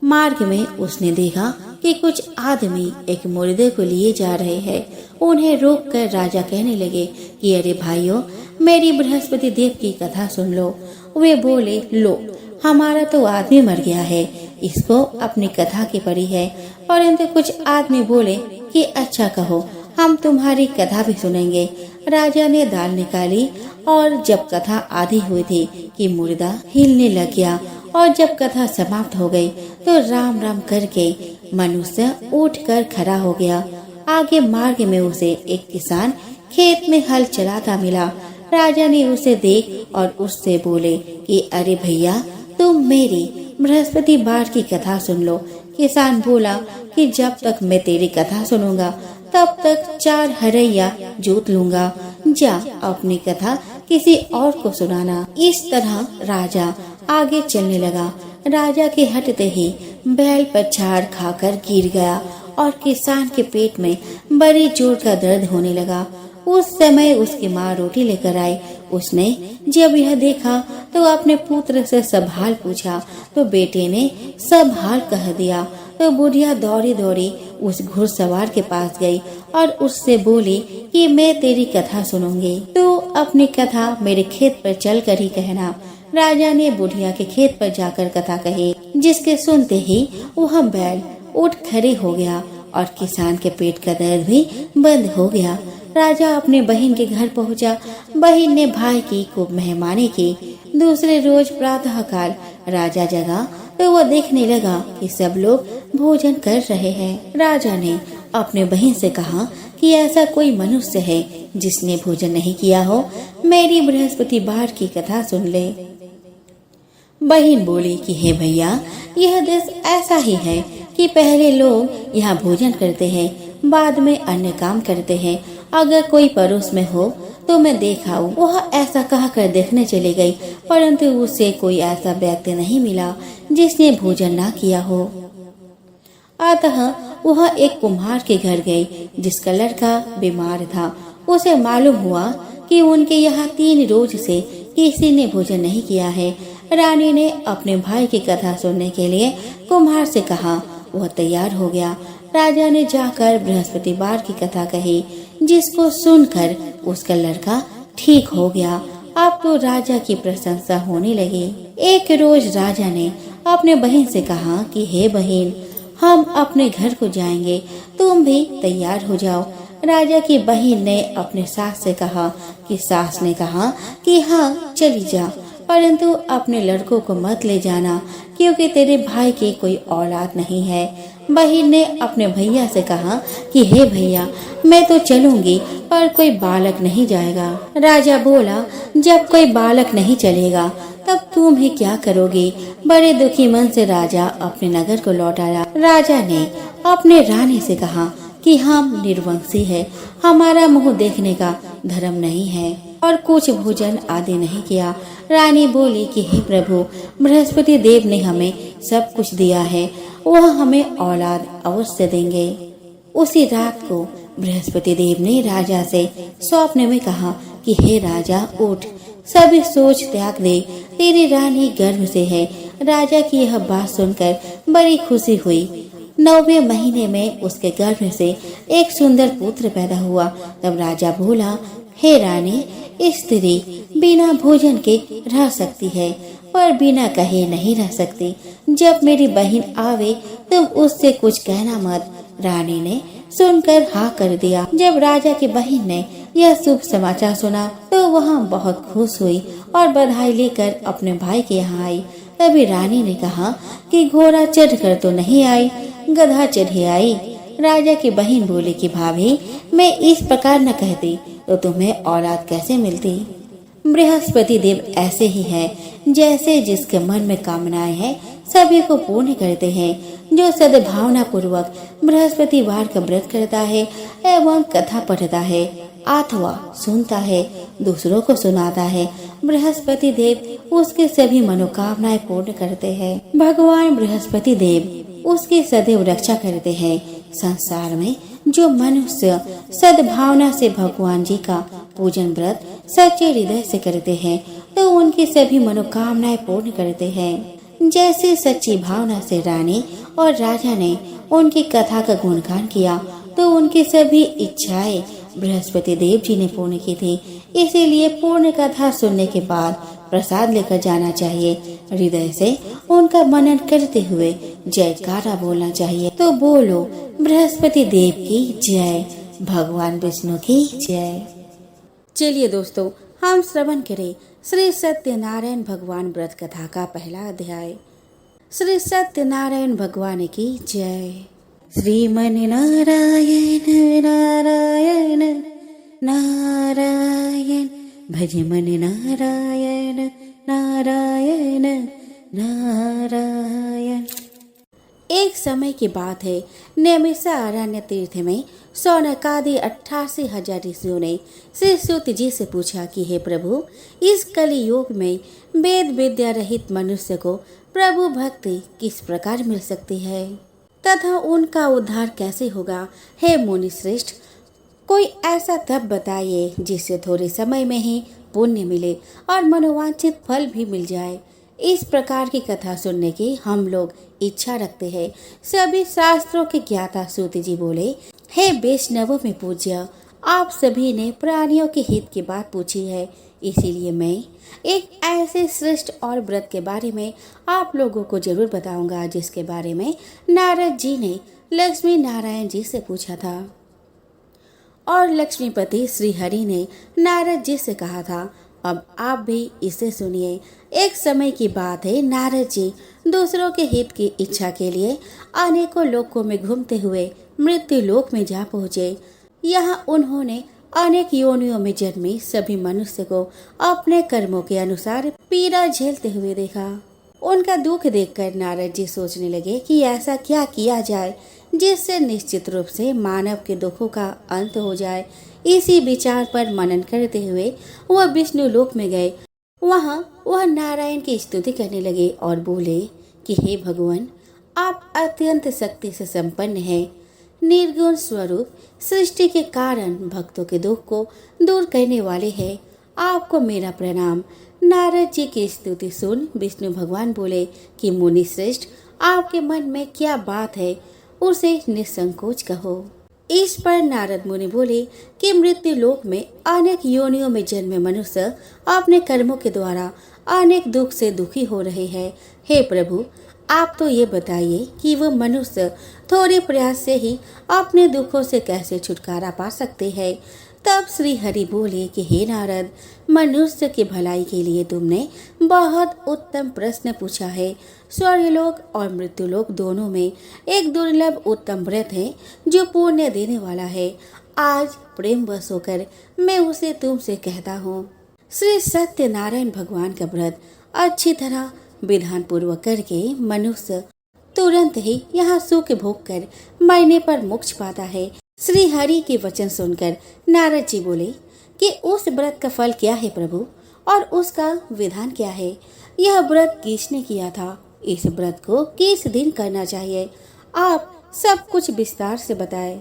मार्ग में उसने देखा कि कुछ आदमी एक मुर्दे को लिए जा रहे हैं। उन्हें रोककर राजा कहने लगे कि अरे भाइयों, मेरी बृहस्पति देव की कथा सुन लो। वे बोले, लो हमारा तो आदमी मर गया है, इसको अपनी कथा की पड़ी है। परंतु कुछ आदमी बोले कि अच्छा कहो, हम तुम्हारी कथा भी सुनेंगे। राजा ने दाल निकाली और जब कथा आधी हुई थी कि मुर्दा हिलने लग गया, और जब कथा समाप्त हो गई तो राम राम करके मनुष्य उठकर खड़ा हो गया। आगे मार्ग में उसे एक किसान खेत में हल चलाता मिला। राजा ने उसे देख और उससे बोले कि अरे भैया, तुम मेरी बृहस्पति बार की कथा सुन लो। किसान बोला कि जब तक मैं तेरी कथा सुनूंगा तब तक 4 हरैया जोत लूंगा। जा अपनी कथा किसी और को सुनाना। इस तरह राजा आगे चलने लगा। राजा के हटते ही बैल पछाड़ खाकर गिर गया और किसान के पेट में बड़ी जोर का दर्द होने लगा। उस समय उसकी माँ रोटी लेकर आई। उसने जब यह देखा तो अपने पुत्र से सब हाल पूछा, तो बेटे ने सब हाल कह दिया। तो बुढ़िया दौड़ी दौड़ी उस घुड़सवार के पास गई और उससे बोली कि मैं तेरी कथा सुनूंगी, तू अपनी कथा मेरे खेत पर चल कर ही कहना। राजा ने बुढ़िया के खेत पर जाकर कथा कही, जिसके सुनते ही वह बैल उठ खड़े हो गया और किसान के पेट का दर्द भी बंद हो गया। राजा अपने बहन के घर पहुंचा। बहन ने भाई की खूब मेहमानी की। दूसरे रोज प्रातः काल राजा जगा तो वह देखने लगा कि सब लोग भोजन कर रहे हैं। राजा ने अपने बहन से कहा कि ऐसा कोई मनुष्य है जिसने भोजन नहीं किया हो, मेरी बृहस्पति बार की कथा सुन ले। बहन बोली कि हे भैया, यह देश ऐसा ही है कि पहले लोग यहाँ भोजन करते हैं, बाद में अन्य काम करते हैं। अगर कोई पड़ोस में हो तो मैं देखाऊं। वह ऐसा कहकर देखने चली गई, परंतु उसे कोई ऐसा व्यक्ति नहीं मिला जिसने भोजन ना किया हो। अतः वह एक कुम्हार के घर गई, जिसका लड़का बीमार था। उसे मालूम हुआ कि उनके यहाँ 3 रोज से किसी ने भोजन नहीं किया है। रानी ने अपने भाई की कथा सुनने के लिए कुम्हार से कहा। वह तैयार हो गया। राजा ने जाकर बृहस्पति बार की कथा कही, जिसको सुनकर उसका लड़का ठीक हो गया। अब तो राजा की प्रशंसा होने लगी। एक रोज राजा ने अपने बहन से कहा कि हे बहन, हम अपने घर को जाएंगे, तुम भी तैयार हो जाओ। राजा की बहन ने अपने सास से कहा कि सास ने कहा कि हाँ चली जा, परंतु अपने लड़कों को मत ले जाना, क्योंकि तेरे भाई की कोई औलाद नहीं है। बहन ने अपने भैया से कहा कि हे भैया, मैं तो चलूंगी, पर कोई बालक नहीं जाएगा। राजा बोला, जब कोई बालक नहीं चलेगा तब तुम ही क्या करोगी। बड़े दुखी मन से राजा अपने नगर को लौट आया। राजा ने अपने रानी से कहा कि हम निर्वंशी है, हमारा मुंह देखने का धर्म नहीं है और कुछ भोजन आदि नहीं किया। रानी बोली कि हे प्रभु, बृहस्पति देव ने हमें सब कुछ दिया है, वह हमें औलाद अवश्य देंगे। उसी रात को बृहस्पति देव ने राजा से स्वप्न में कहा कि हे राजा उठ, सभी सोच त्याग दे, तेरी रानी गर्भ से है। राजा की यह बात सुनकर बड़ी खुशी हुई। 9वें महीने में उसके गर्भ से एक सुंदर पुत्र पैदा हुआ। तब राजा बोला, हे रानी, स्त्री बिना भोजन के रह सकती है पर बिना कहे नहीं रह सकती। जब मेरी बहन आवे तुम उससे कुछ कहना मत। रानी ने सुनकर हाँ कर दिया। जब राजा की बहन ने यह शुभ समाचार सुना तो वह बहुत खुश हुई और बधाई लेकर अपने भाई के यहाँ आई। तभी रानी ने कहा कि घोड़ा चढ़कर तो नहीं आई, गधा चढ़े आई। राजा की बहन बोली कि भाभी, मैं इस प्रकार न कहती तो तुम्हें औलाद कैसे मिलती। बृहस्पति देव ऐसे ही है, जैसे जिसके मन में कामनाएं हैं सभी को पूर्ण करते हैं। जो सद्भावना पूर्वक बृहस्पतिवार का व्रत करता है एवं कथा पढ़ता है अथवा सुनता है, दूसरों को सुनाता है, बृहस्पति देव उसके सभी मनोकामनाएं पूर्ण करते हैं। भगवान बृहस्पति देव उसकी सदैव रक्षा करते हैं। संसार में जो मनुष्य सद्भावना से भगवान जी का पूजन व्रत सच्चे हृदय से करते हैं तो उनकी सभी मनोकामनाएं पूर्ण करते हैं। जैसे सच्ची भावना से रानी और राजा ने उनकी कथा का गुणगान किया तो उनकी सभी इच्छाएं बृहस्पति देव जी ने पूर्ण की थी। इसीलिए पूर्ण कथा सुनने के बाद प्रसाद लेकर जाना चाहिए। हृदय से उनका मनन करते हुए जयकारा बोलना चाहिए। तो बोलो बृहस्पति देव की जय, भगवान विष्णु की जय। चलिए दोस्तों, हम श्रवण करें श्री सत्यनारायण भगवान व्रत कथा का पहला अध्याय। श्री सत्यनारायण भगवान की जय। श्रीमन नारायण नारायण नारायण, भज मन नारायण नारायण नारायण। एक समय की बात है, नैमिषा अरण्य तीर्थ में शौनकादि 88,000 ऋषियों ने श्री सूत जी से पूछा कि हे प्रभु, इस कलि युग में वेद विद्या रहित मनुष्य को प्रभु भक्ति किस प्रकार मिल सकती है तथा उनका उद्धार कैसे होगा। हे मुनि श्रेष्ठ, कोई ऐसा तप बताइए जिससे थोड़े समय में ही पुण्य मिले और मनोवांछित फल भी मिल जाए। इस प्रकार की कथा सुनने की हम लोग इच्छा रखते हैं। सभी शास्त्रों के ज्ञाता सूत जी बोले, हे वैष्णवों में पूज्य, आप सभी ने प्राणियों के हित की बात पूछी है, इसीलिए मैं एक ऐसे श्रेष्ठ और व्रत के बारे में आप लोगों को जरूर बताऊंगा जिसके बारे में नारद जी ने लक्ष्मी नारायण जी से पूछा था और लक्ष्मीपति श्री हरि ने नारद जी से कहा था। अब आप भी इसे सुनिए। एक समय की बात है, नारद जी दूसरों के हित की इच्छा के लिए अनेकों लोकों में घूमते हुए मृत्यु लोक में जा पहुँचे। यहाँ उन्होंने अनेक योनियों में जन्मे सभी मनुष्य को अपने कर्मों के अनुसार पीड़ा झेलते हुए देखा। उनका दुख देखकर नारद जी सोचने लगे कि ऐसा क्या किया जाए जिससे निश्चित रूप से मानव के दुखों का अंत हो जाए। इसी विचार पर मनन करते हुए वह विष्णु लोक में गए। वहाँ वह नारायण की स्तुति करने लगे और बोले कि हे भगवान, आप अत्यंत शक्ति से संपन्न हैं, निर्गुण स्वरूप, सृष्टि के कारण भक्तों के दुख को दूर करने वाले हैं। आपको मेरा प्रणाम। नारद जी की स्तुति सुन विष्णु भगवान बोले कि मुनि श्रेष्ठ, आपके मन में क्या बात है उसे निसंकोच कहो। इस पर नारद मुनि बोले कि मृत्यु लोक में अनेक योनियों में जन्मे मनुष्य अपने कर्मों के द्वारा अनेक दुख से दुखी हो रहे हैं। हे प्रभु, आप तो ये बताइए कि वह मनुष्य थोड़े प्रयास से ही अपने दुखों से कैसे छुटकारा पा सकते हैं। तब श्री हरि बोले कि हे नारद, मनुष्य की भलाई के लिए तुमने बहुत उत्तम प्रश्न पूछा है। स्वर्गलोक और मृत्युलोक दोनों में एक दुर्लभ उत्तम व्रत है जो पुण्य देने वाला है। आज प्रेम वश होकर मैं उसे तुमसे कहता हूँ। श्री सत्यनारायण भगवान का व्रत अच्छी तरह विधान पूर्वक करके मनुष्य तुरंत ही यहाँ सुख भोग कर मरने पर मोक्ष पाता है। श्री हरि के वचन सुनकर नारद जी बोले कि उस व्रत का फल क्या है प्रभु, और उसका विधान क्या है। यह व्रत किसने किया था, इस व्रत को किस दिन करना चाहिए, आप सब कुछ विस्तार से बताएं।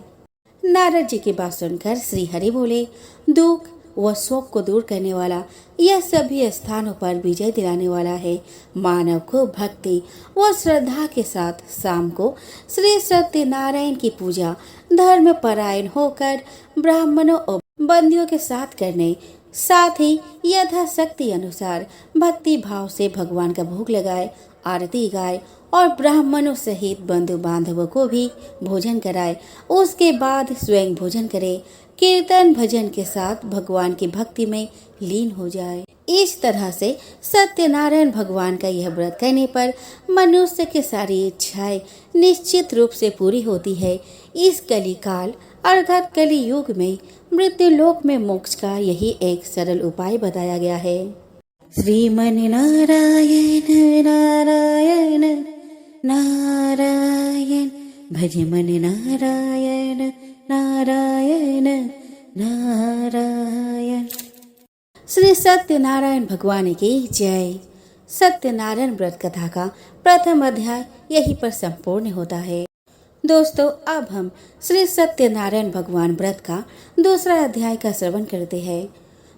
नारद जी की बात सुनकर श्री हरि बोले, दुख व शोक को दूर करने वाला, यह सभी स्थानों पर विजय दिलाने वाला है। मानव को भक्ति व श्रद्धा के साथ शाम को श्री सत्यनारायण की पूजा धर्म परायण होकर ब्राह्मणों और बंदियों के साथ करने, साथ ही यथाशक्ति अनुसार भक्ति भाव से भगवान का भोग लगाए, आरती गाए और ब्राह्मणों सहित बंधु बांधवों को भी भोजन कराए। उसके बाद स्वयं भोजन करे, कीर्तन भजन के साथ भगवान की भक्ति में लीन हो जाए। इस तरह से सत्यनारायण भगवान का यह व्रत करने पर मनुष्य की सारी इच्छाएं निश्चित रूप से पूरी होती है। इस कली काल अर्थात कली युग में मृत्यु लोक में मोक्ष का यही एक सरल उपाय बताया गया है। श्रीमन नारायण नारायण नारायण भज मन नारायण नारायण नारायण। श्री सत्यनारायण भगवान की जय। सत्यनारायण व्रत कथा का प्रथम अध्याय यहीं पर संपूर्ण होता है। दोस्तों, अब हम श्री सत्यनारायण भगवान व्रत का दूसरा अध्याय का श्रवण करते हैं।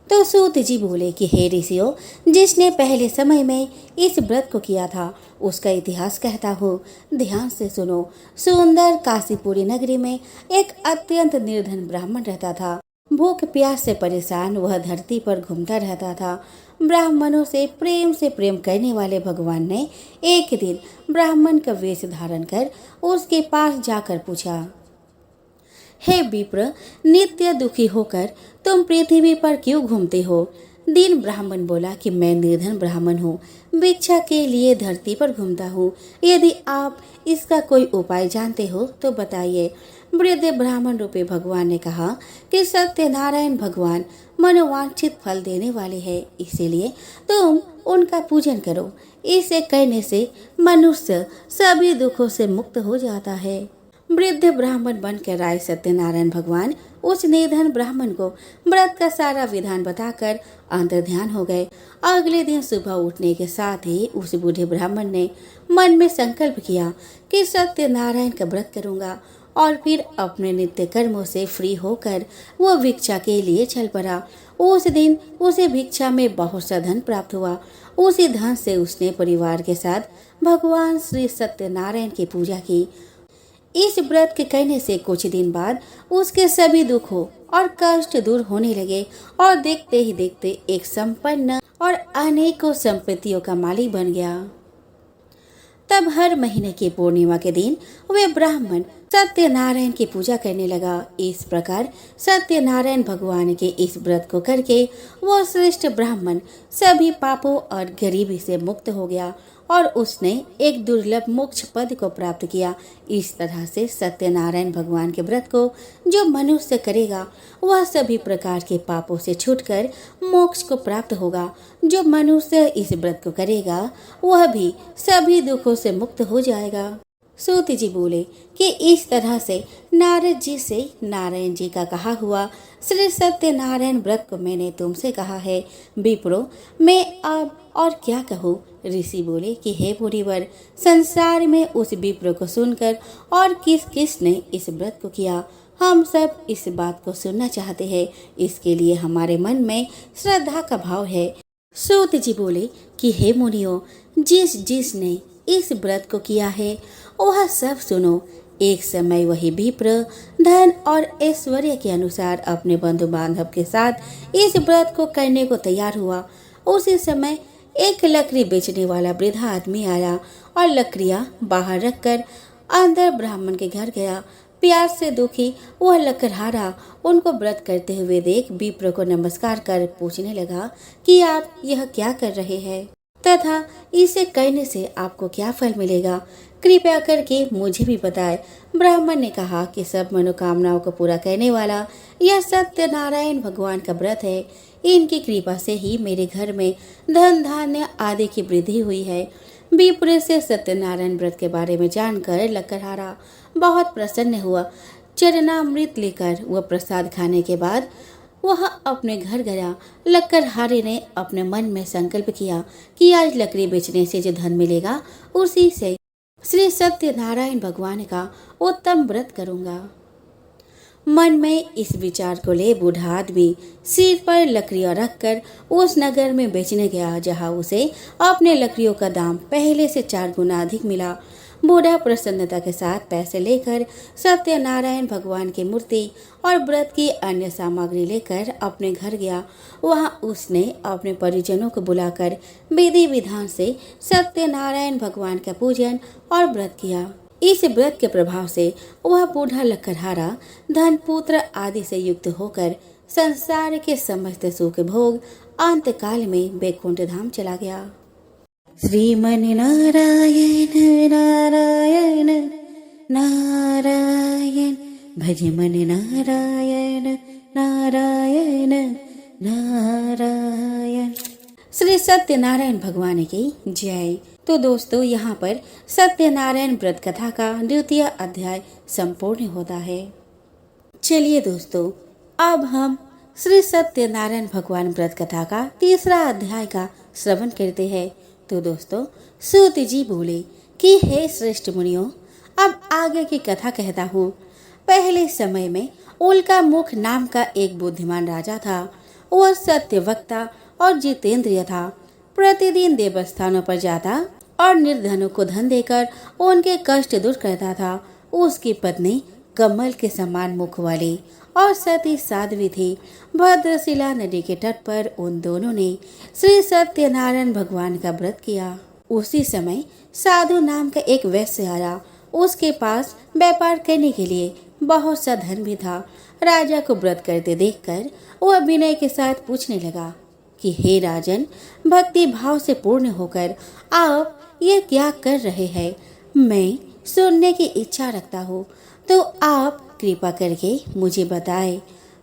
तो सूत जी बोले कि हे ऋषियों, जिसने पहले समय में इस व्रत को किया था उसका इतिहास कहता हूँ, ध्यान से सुनो। सुंदर काशीपुरी नगरी में एक अत्यंत निर्धन ब्राह्मण रहता था। भूख प्यास से परेशान वह धरती पर घूमता रहता था। ब्राह्मणों से प्रेम करने वाले भगवान ने एक दिन ब्राह्मण का वेश धारण कर उसके पास जाकर पूछा, हे विप्र, नित्य दुखी होकर तुम पृथ्वी पर क्यों घूमते हो? दीन ब्राह्मण बोला कि मैं निर्धन ब्राह्मण हूँ, भिक्षा के लिए धरती पर घूमता हूँ। यदि आप इसका कोई उपाय जानते हो तो बताइए। वृद्ध ब्राह्मण रूपी भगवान ने कहा कि सत्यनारायण भगवान मनोवांछित फल देने वाले हैं, इसीलिए तुम उनका पूजन करो। इसे करने से मनुष्य सभी दुखों से मुक्त हो जाता है। वृद्ध ब्राह्मण बनकर आए सत्यनारायण भगवान उस निर्धन ब्राह्मण को व्रत का सारा विधान बताकर अंतर्ध्यान हो गए। अगले दिन सुबह उठने के साथ ही उस बूढ़े ब्राह्मण ने मन में संकल्प किया कि सत्यनारायण का व्रत करूंगा और फिर अपने नित्य कर्मों से फ्री होकर वो भिक्षा के लिए चल पड़ा। उस दिन उसे भिक्षा में बहुत सा धन प्राप्त हुआ। उसी धन से उसने परिवार के साथ भगवान श्री सत्यनारायण की पूजा की। इस व्रत के करने से कुछ दिन बाद उसके सभी दुखों और कष्ट दूर होने लगे और देखते ही देखते एक संपन्न और अनेकों संपत्तियों का मालिक बन गया। तब हर महीने की पूर्णिमा के दिन वे ब्राह्मण सत्यनारायण की पूजा करने लगा। इस प्रकार सत्यनारायण भगवान के इस व्रत को करके वो श्रेष्ठ ब्राह्मण सभी पापों और गरीबी से मुक्त हो गया और उसने एक दुर्लभ मोक्ष पद को प्राप्त किया। इस तरह से सत्यनारायण भगवान के व्रत को जो मनुष्य करेगा वह सभी प्रकार के पापों से छूटकर मोक्ष को प्राप्त होगा। जो मनुष्य इस व्रत को करेगा वह भी सभी दुखों से मुक्त हो जाएगा। सूत जी बोले कि इस तरह से नारद जी से नारायण जी का कहा हुआ श्री सत्यनारायण व्रत को मैंने तुमसे कहा है। विप्रो, मैं अब और क्या कहूँ? ऋषि बोले कि हे मुनिवर, संसार में उस विप्र को सुनकर और किस किस ने इस व्रत को किया, हम सब इस बात को सुनना चाहते हैं। इसके लिए हमारे मन में श्रद्धा का भाव है। सूत जी बोले कि हे मुनियों, जिस ने इस व्रत को किया है वह सब सुनो। एक समय वही विप्र धन और ऐश्वर्य के अनुसार अपने बंधु बांधव के साथ इस व्रत को करने को तैयार हुआ। उसी समय एक लकड़ी बेचने वाला वृद्ध आदमी आया और लकड़ियां बाहर रखकर अंदर ब्राह्मण के घर गया। प्यास से दुखी वह लकड़हारा उनको व्रत करते हुए देख विप्र को नमस्कार कर पूछने लगा कि आप यह क्या कर रहे हैं तथा इसे करने से आपको क्या फल मिलेगा, कृपया करके मुझे भी बताएं। ब्राह्मण ने कहा कि सब मनोकामनाओं को पूरा करने वाला यह सत्यनारायण भगवान का व्रत है। इनकी कृपा से ही मेरे घर में धन धान्य आदि की वृद्धि हुई है। विप्र से सत्यनारायण व्रत के बारे में जानकर लकड़हारा बहुत प्रसन्न हुआ। चरणामृत लेकर वह प्रसाद खाने के बाद वह अपने घर गया। लकड़हारे ने अपने मन में संकल्प किया कि आज लकड़ी बेचने से जो धन मिलेगा उसी से श्री सत्यनारायण भगवान का उत्तम व्रत करूंगा। मन में इस विचार को ले बूढ़ा आदमी सिर पर लकड़ियां रखकर उस नगर में बेचने गया जहां उसे अपने लकड़ियों का दाम पहले से 4 गुना अधिक मिला। बूढ़ा प्रसन्नता के साथ पैसे लेकर सत्यनारायण भगवान की मूर्ति और व्रत की अन्य सामग्री लेकर अपने घर गया। वहां उसने अपने परिजनों को बुलाकर विधि विधान से सत्यनारायण भगवान का पूजन और व्रत किया। इस व्रत के प्रभाव से वह बूढ़ा लकड़हारा धन पुत्र आदि से युक्त होकर संसार के समस्त सुख भोग अंत काल में बैकुंठ धाम चला गया। श्रीमन नारायण नारायण नारायण भज मन नारायण नारायण नारायण। श्री सत्यनारायण भगवान की जय। तो दोस्तों, यहाँ पर सत्यनारायण व्रत कथा का द्वितीय अध्याय संपूर्ण होता है। चलिए दोस्तों, अब हम श्री सत्यनारायण भगवान व्रत कथा का तीसरा अध्याय का श्रवण करते हैं। तो दोस्तों, सूत जी बोले कि हे श्रेष्ठ मुनियों, अब आगे की कथा कहता हूँ। पहले समय में उल्का मुख नाम का एक बुद्धिमान राजा था। वह सत्यवक्ता और जितेंद्रिय था। प्रतिदिन देवस्थानों पर जाता और निर्धनों को धन देकर उनके कष्ट दूर करता था। उसकी पत्नी कमल के समान मुख वाली और सती साध्वी थी। भद्रशिला नदी के तट पर उन दोनों ने श्री सत्यनारायण भगवान का व्रत किया। उसी समय साधु नाम का एक वैश्य आया। उसके पास व्यापार करने के लिए बहुत सा धन भी था। राजा को व्रत करते देखकर वह विनय के साथ पूछने लगा कि हे राजन, भक्ति भाव से पूर्ण होकर आप ये क्या कर रहे हैं? मैं सुनने की इच्छा रखता हूँ, तो आप कृपा करके मुझे बताएं।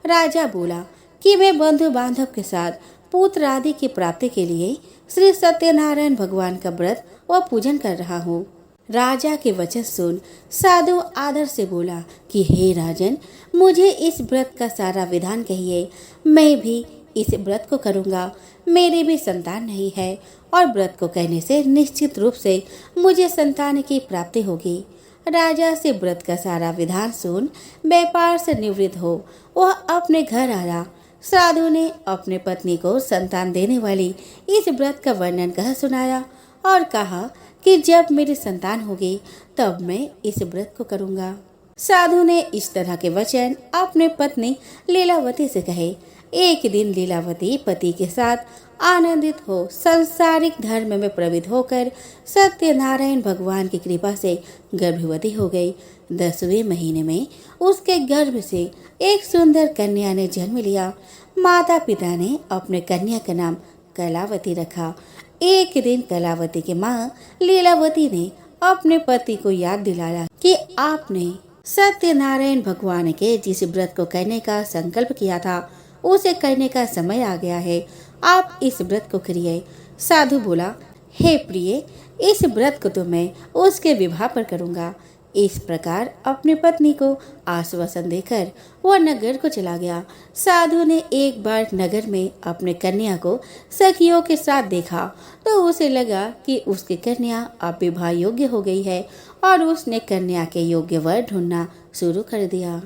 राजा बोला कि मैं बंधु बांधव के साथ पुत्र आदि की प्राप्ति के लिए श्री सत्यनारायण भगवान का व्रत व पूजन कर रहा हूँ। राजा के वचन सुन साधु आदर से बोला कि हे राजन, मुझे इस व्रत का सारा विधान कहिए। मैं भी इस व्रत को करूँगा। मेरी भी संतान नहीं है और व्रत को कहने से निश्चित रूप से मुझे संतान की प्राप्ति होगी। राजा से व्रत का सारा विधान सुन व्यापार से निवृत्त हो वह अपने घर आया। साधु ने अपने पत्नी को संतान देने वाली इस व्रत का वर्णन कह सुनाया और कहा कि जब मेरी संतान होगी तब मैं इस व्रत को करूँगा। साधु ने इस तरह के वचन अपने पत्नी लीलावती से कहे। एक दिन लीलावती पति के साथ आनंदित हो सांसारिक धर्म में प्रवृत्त होकर सत्यनारायण भगवान की कृपा से गर्भवती हो गई। 10वें महीने में उसके गर्भ से एक सुंदर कन्या ने जन्म लिया। माता पिता ने अपने कन्या का नाम कलावती रखा। एक दिन कलावती की माँ लीलावती ने अपने पति को याद दिलाया कि आपने सत्यनारायण भगवान के जिस व्रत को करने का संकल्प किया था उसे करने का समय आ गया है। आप इस व्रत को करिए। साधु बोला, हे प्रिय, इस व्रत को तो मैं उसके विवाह पर करूँगा। इस प्रकार अपनी पत्नी को आश्वासन देकर वह नगर को चला गया। साधु ने एक बार नगर में अपने कन्या को सखियों के साथ देखा तो उसे लगा कि उसकी कन्या अब विवाह योग्य हो गई है और उसने कन्या के योग्य वर ढूंढना शुरू कर दिया।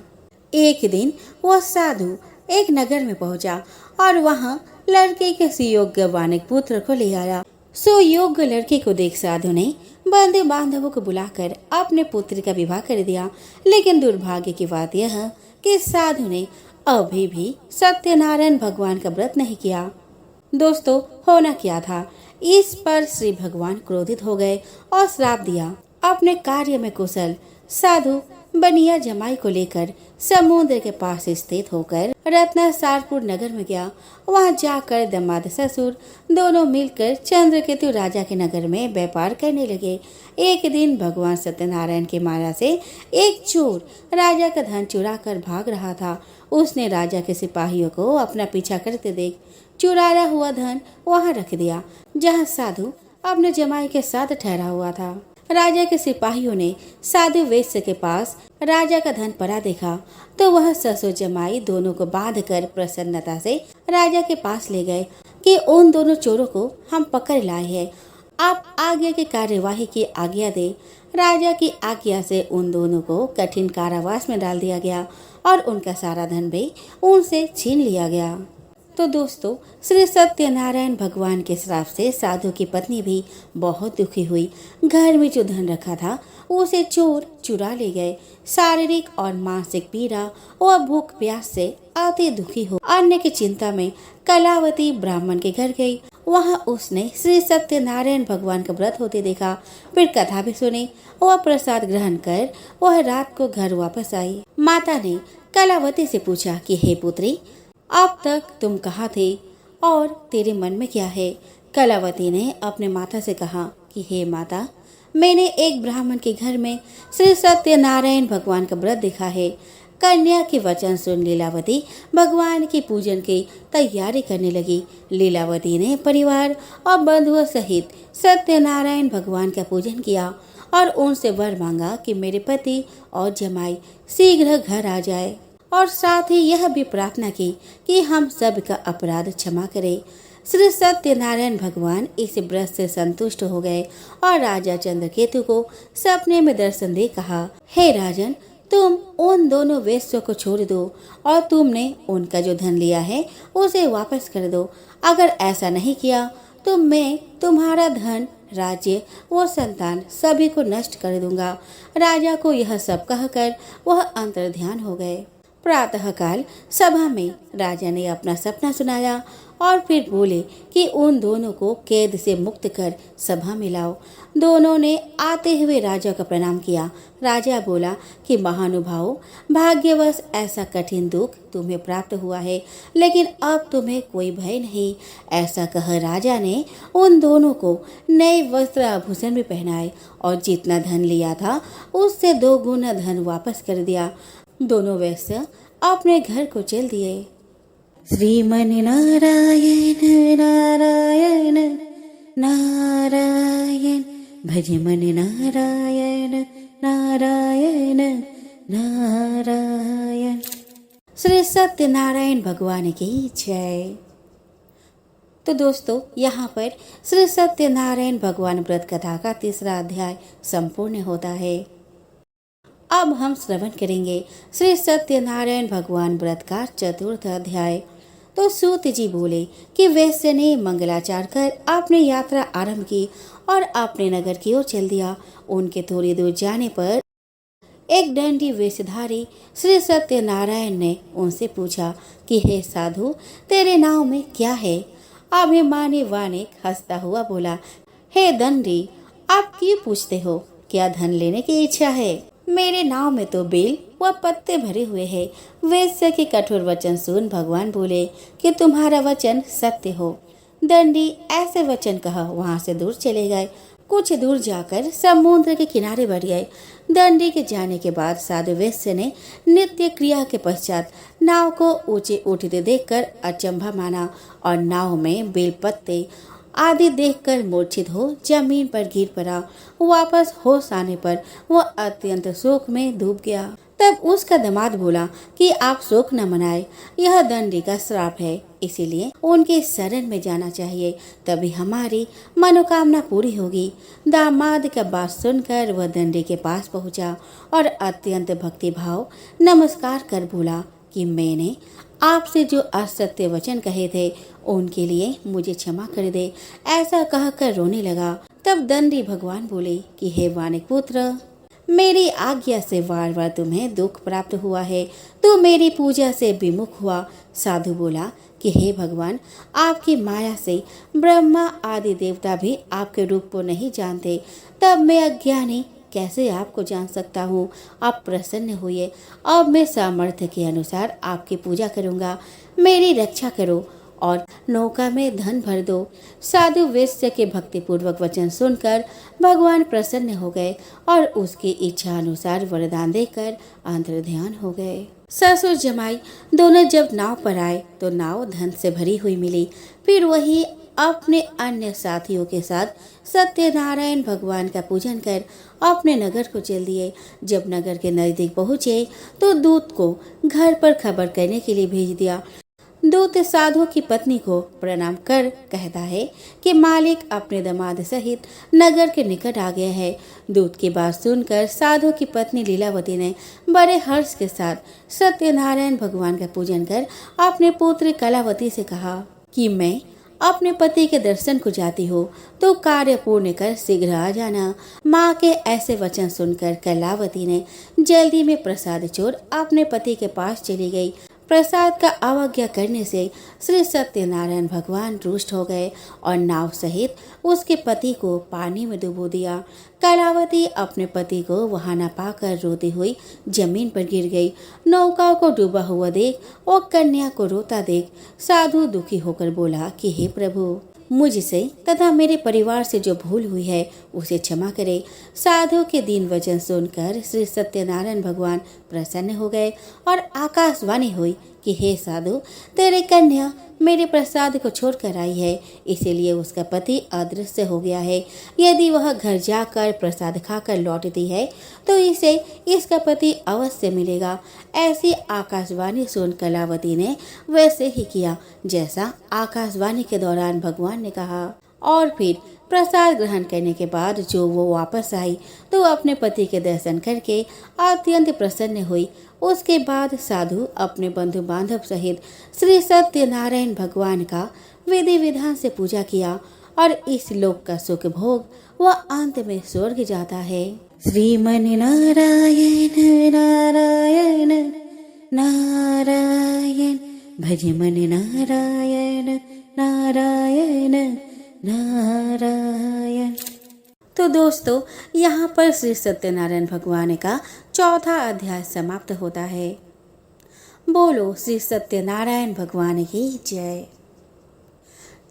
एक दिन वह साधु एक नगर में पहुंचा और वहां लड़के के सुयोग्य वानिक पुत्र को ले आया। सुयोग्य लड़के को देख साधु ने बंधु बांधवों को बुलाकर अपने पुत्र का विवाह कर दिया। लेकिन दुर्भाग्य की बात यह कि साधु ने अभी भी सत्यनारायण भगवान का व्रत नहीं किया। दोस्तों, होना क्या था, इस पर श्री भगवान क्रोधित हो गए और श्राप दिया। अपने कार्य में कुशल साधु बनिया जमाई को लेकर समुद्र के पास स्थित होकर रत्नासारपुर नगर में गया। वहां जाकर दामाद ससुर दोनों मिलकर चंद्रकेतु राजा के नगर में व्यापार करने लगे। एक दिन भगवान सत्यनारायण की माया से एक चोर राजा का धन चुरा कर भाग रहा था। उसने राजा के सिपाहियों को अपना पीछा करते देख चुराया हुआ धन वहां रख दिया जहां साधु अपने जमाई के साथ ठहरा हुआ था। राजा के सिपाहियों ने साधु वैश्य के पास राजा का धन पड़ा देखा तो वह ससुर जमाई दोनों को बांधकर प्रसन्नता से राजा के पास ले गए कि उन दोनों चोरों को हम पकड़ लाए हैं, आप आगे की कार्यवाही की आज्ञा दे। राजा की आज्ञा से उन दोनों को कठिन कारावास में डाल दिया गया। और उनका सारा धन भी उनसे छीन लिया गया। तो दोस्तों, श्री सत्यनारायण भगवान के श्राप से साधु की पत्नी भी बहुत दुखी हुई। घर में जो धन रखा था उसे चोर चुरा ले गए। शारीरिक और मानसिक पीड़ा और भूख प्यास से अति दुखी हो अन्य की चिंता में कलावती ब्राह्मण के घर गई। वहां उसने श्री सत्यनारायण भगवान का व्रत होते देखा। फिर कथा भी सुनी और प्रसाद ग्रहण कर वह रात को घर वापस आई। माता ने कलावती से पूछा कि हे पुत्री, अब तक तुम कहाँ थे और तेरे मन में क्या है? कलावती ने अपने माता से कहा कि हे माता, मैंने एक ब्राह्मण के घर में श्री सत्यनारायण भगवान का व्रत देखा है। कन्या के वचन सुन लीलावती भगवान की पूजन की तैयारी करने लगी। लीलावती ने परिवार और बंधुओं सहित सत्यनारायण भगवान का पूजन किया और उनसे वर मांगा कि मेरे पति और जमाई शीघ्र घर आ जाए, और साथ ही यह भी प्रार्थना की कि हम सब का अपराध क्षमा करे। श्री सत्यनारायण भगवान इस व्रत से संतुष्ट हो गए और राजा चंद्रकेतु को सपने में दर्शन दे कहा, हे राजन, तुम उन दोनों वेश्यों को छोड़ दो और तुमने उनका जो धन लिया है उसे वापस कर दो। अगर ऐसा नहीं किया तो मैं तुम्हारा धन, राज्य व संतान सभी को नष्ट कर दूंगा। राजा को यह सब कहकर वह अंतर्ध्यान हो गए। प्रातःकाल सभा में राजा ने अपना सपना सुनाया और फिर बोले कि उन दोनों को कैद से मुक्त कर सभा में लाओ। दोनों ने आते हुए राजा का प्रणाम किया। राजा बोला कि महानुभाव, भाग्यवश ऐसा कठिन दुख तुम्हें प्राप्त हुआ है, लेकिन अब तुम्हें कोई भय नहीं। ऐसा कह राजा ने उन दोनों को नए वस्त्र आभूषण में पहनाए और जितना धन लिया था उससे 2 गुना धन वापस कर दिया। दोनों वैश्य अपने घर को चल दिए। श्रीमन नारायण नारायण नारायण, भजमन नारायण नारायण नारायण। श्री सत्यनारायण भगवान की जय। तो दोस्तों, यहाँ पर श्री सत्यनारायण भगवान व्रत कथा का 3रा अध्याय संपूर्ण होता है। अब हम श्रवण करेंगे श्री सत्यनारायण भगवान व्रत का 4th अध्याय। तो सूत जी बोले कि वैश्य ने मंगलाचार कर अपनी यात्रा आरंभ की और अपने नगर की ओर चल दिया। उनके थोड़ी दूर जाने पर एक दंडी वेशधारी श्री सत्यनारायण ने उनसे पूछा कि हे साधु, तेरे नाव में क्या है? अभिमानी वानिक हंसता हुआ बोला, हे दंडी, आप क्यों पूछते हो? क्या धन लेने की इच्छा है? मेरे नाव में तो बेल व पत्ते भरे हुए हैं। वैश्य के कठोर वचन सुन भगवान बोले कि तुम्हारा वचन सत्य हो। दंडी ऐसे वचन कहा वहां से दूर चले गए। कुछ दूर जाकर समुद्र के किनारे बैठ गए। दंडी के जाने के बाद साधु वैश्य ने नित्य क्रिया के पश्चात नाव को ऊंचे उठते देखकर अचंभा माना और नाव में बेल पत्ते आदि देखकर मूर्छित हो जमीन पर गिर पड़ा। वापस होश आने पर वह अत्यंत शोक में डूब गया। तब उसका दामाद बोला कि आप शोक न मनाए, यह दंडी का श्राप है, इसीलिए उनके शरण में जाना चाहिए, तभी हमारी मनोकामना पूरी होगी। दामाद का बात सुनकर वह दंडी के पास पहुंचा और अत्यंत भक्ति भाव नमस्कार कर बोला कि मैंने आपसे जो असत्य वचन कहे थे उनके लिए मुझे क्षमा कर दे। ऐसा कहकर रोने लगा। तब दंडी भगवान बोले कि हे वानिक पुत्र, मेरी आज्ञा से बार बार तुम्हें दुख प्राप्त हुआ है, तो मेरी पूजा से विमुख हुआ। साधु बोला कि हे भगवान, आपकी माया से ब्रह्मा आदि देवता भी आपके रूप को नहीं जानते, तब मैं अज्ञानी कैसे आपको जान सकता हूँ? आप प्रसन्न हुए। अब मैं सामर्थ्य के अनुसार आपकी पूजा करूँगा। मेरी रक्षा करो और नौका में धन भर दो। साधु वैश्य के भक्तिपूर्वक वचन सुनकर भगवान प्रसन्न हो गए और उसकी इच्छा अनुसार वरदान देकर अंतर्ध्यान हो गए। ससुर जमाई दोनों जब नाव पर आए तो नाव धन से भरी हुई मिली। फिर वही अपने अन्य साथियों के साथ सत्यनारायण भगवान का पूजन कर अपने नगर को चल दिए। जब नगर के नजदीक पहुँचे तो दूत को घर पर खबर करने के लिए भेज दिया। दूत साधु की पत्नी को प्रणाम कर कहता है कि मालिक अपने दामाद सहित नगर के निकट आ गया है। दूत की बात सुनकर साधु की पत्नी लीलावती ने बड़े हर्ष के साथ सत्यनारायण भगवान का पूजन कर अपने पुत्र कलावती से कहा कि मैं अपने पति के दर्शन को जाती हो तो कार्य पूर्ण कर शीघ्र आ जाना। माँ के ऐसे वचन सुनकर कलावती ने जल्दी में प्रसाद छोड़ अपने पति के पास चली गई। प्रसाद का अवज्ञा करने से श्री सत्यनारायण भगवान रुष्ट हो गए और नाव सहित उसके पति को पानी में डुबो दिया। कलावती अपने पति को वहां न पाकर रोती हुई जमीन पर गिर गई। नौका को डूबा हुआ देख और कन्या को रोता देख साधु दुखी होकर बोला कि हे प्रभु, मुझसे तथा मेरे परिवार से जो भूल हुई है उसे क्षमा करे। साधु के दीन वचन सुनकर श्री सत्यनारायण भगवान प्रसन्न हो गए और आकाशवाणी हुई कि हे साधु, तेरी कन्या मेरे प्रसाद को छोड़कर आई है, इसीलिए उसका पति अदृश्य हो गया है। यदि वह घर जाकर प्रसाद खाकर लौटती है तो इसे इसका पति अवश्य मिलेगा। ऐसी आकाशवाणी सुन कलावती ने वैसे ही किया जैसा आकाशवाणी के दौरान भगवान ने कहा और फिर प्रसाद ग्रहण करने के बाद जो वो वापस आई तो अपने पति के दर्शन करके अत्यंत प्रसन्न हुई। उसके बाद साधु अपने बंधु बांधव सहित श्री सत्यनारायण भगवान का विधि विधान से पूजा किया और इस लोक का सुख भोग वह अंत में स्वर्ग जाता है। श्रीमन नारायण नारायण नारायण भजमन नारायण नारायण नारायण। तो दोस्तों, यहाँ पर श्री सत्यनारायण भगवान का चौथा अध्याय समाप्त होता है। बोलो श्री सत्यनारायण भगवान की जय।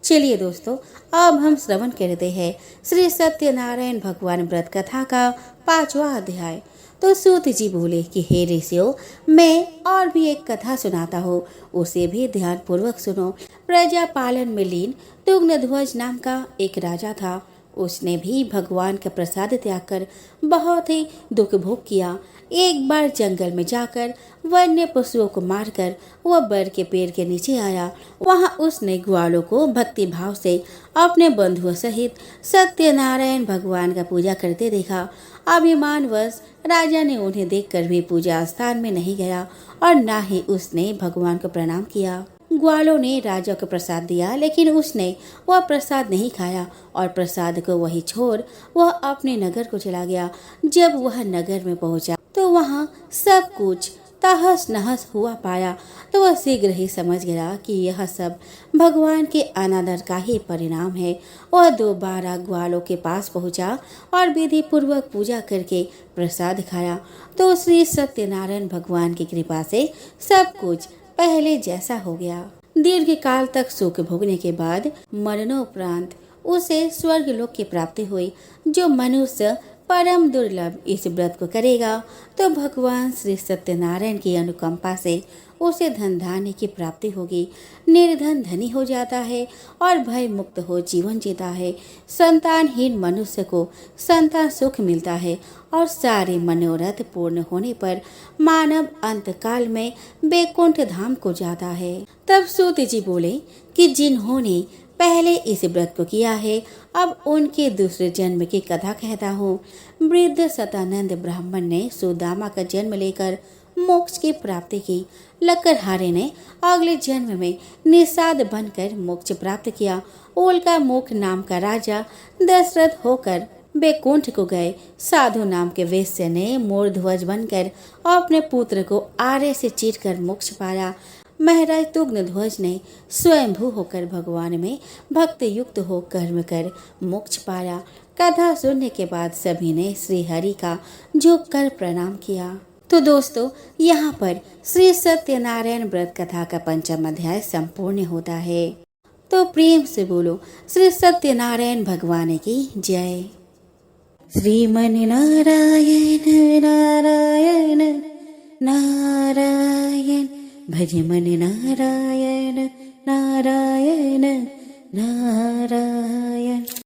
चलिए दोस्तों, अब हम श्रवण करते हैं श्री सत्यनारायण भगवान व्रत कथा का 5वां अध्याय। तो सूत जी बोले कि हे ऋषियों, मैं और भी एक कथा सुनाता हूँ, उसे भी ध्यान पूर्वक सुनो। प्रजा पालन में लीन तुग्नध्वज नाम का एक राजा था। उसने भी भगवान का प्रसाद त्याग कर बहुत ही दुख भोग किया। एक बार जंगल में जाकर वन्य पशुओं को मारकर वह बर के पेड़ के नीचे आया। वहां उसने ग्वालों को भक्ति भाव से अपने बंधुओं सहित सत्यनारायण भगवान का पूजा करते देखा। अभिमानवश राजा ने उन्हें देखकर भी पूजा स्थान में नहीं गया और न ही उसने भगवान को प्रणाम किया। ग्वालों ने राजा को प्रसाद दिया, लेकिन उसने वह प्रसाद नहीं खाया और प्रसाद को वही छोड़ वह अपने नगर को चला गया। जब वह नगर में पहुंचा तो वहां सब कुछ तहस नहस हुआ पाया तो वह शीघ्र ही समझ गया कि यह सब भगवान के अनादर का ही परिणाम है। वह दोबारा ग्वालों के पास पहुंचा और विधि पूर्वक पूजा करके प्रसाद खाया तो श्री सत्यनारायण भगवान की कृपा से सब कुछ पहले जैसा हो गया। दीर्घ काल तक सुख भोगने के बाद मरणोपरांत उसे स्वर्ग लोक की प्राप्ति हुई। जो मनुष्य परम दुर्लभ इस व्रत को करेगा तो भगवान श्री सत्यनारायण की अनुकंपा से उसे धन धान्य की प्राप्ति होगी। निर्धन धनी हो जाता है और भय मुक्त हो जीवन जीता है। संतानहीन मनुष्य को संतान सुख मिलता है और सारे मनोरथ पूर्ण होने पर मानव अंत काल में बैकुंठ धाम को जाता है। तब सूत जी बोले कि जिन्होंने पहले इस व्रत को किया है, अब उनके दूसरे जन्म की कथा कहता हूँ। वृद्ध सतानंद ब्राह्मण ने सुदामा का जन्म लेकर मोक्ष की प्राप्ति की। लकड़हारे ने अगले जन्म में निषाद बनकर मोक्ष प्राप्त किया। उल्का मुख नाम का राजा दशरथ होकर बैकुंठ को गए। साधु नाम के वैश्य ने मूर्ध्वज बनकर अपने पुत्र को आरे से चीरकर मोक्ष पाया। महाराज तुग्नध्वज ने स्वयंभू होकर भगवान में भक्त युक्त हो कर्म कर मोक्ष पाया। कथा सुनने के बाद सभी ने श्री हरि का झुक कर प्रणाम किया। तो दोस्तों, यहाँ पर श्री सत्यनारायण व्रत कथा का 5वां अध्याय संपूर्ण होता है। तो प्रेम से बोलो श्री सत्यनारायण भगवान की जय। श्रीमन नारायण नारायण नारायण भजमन नारायण नारायण नारायण।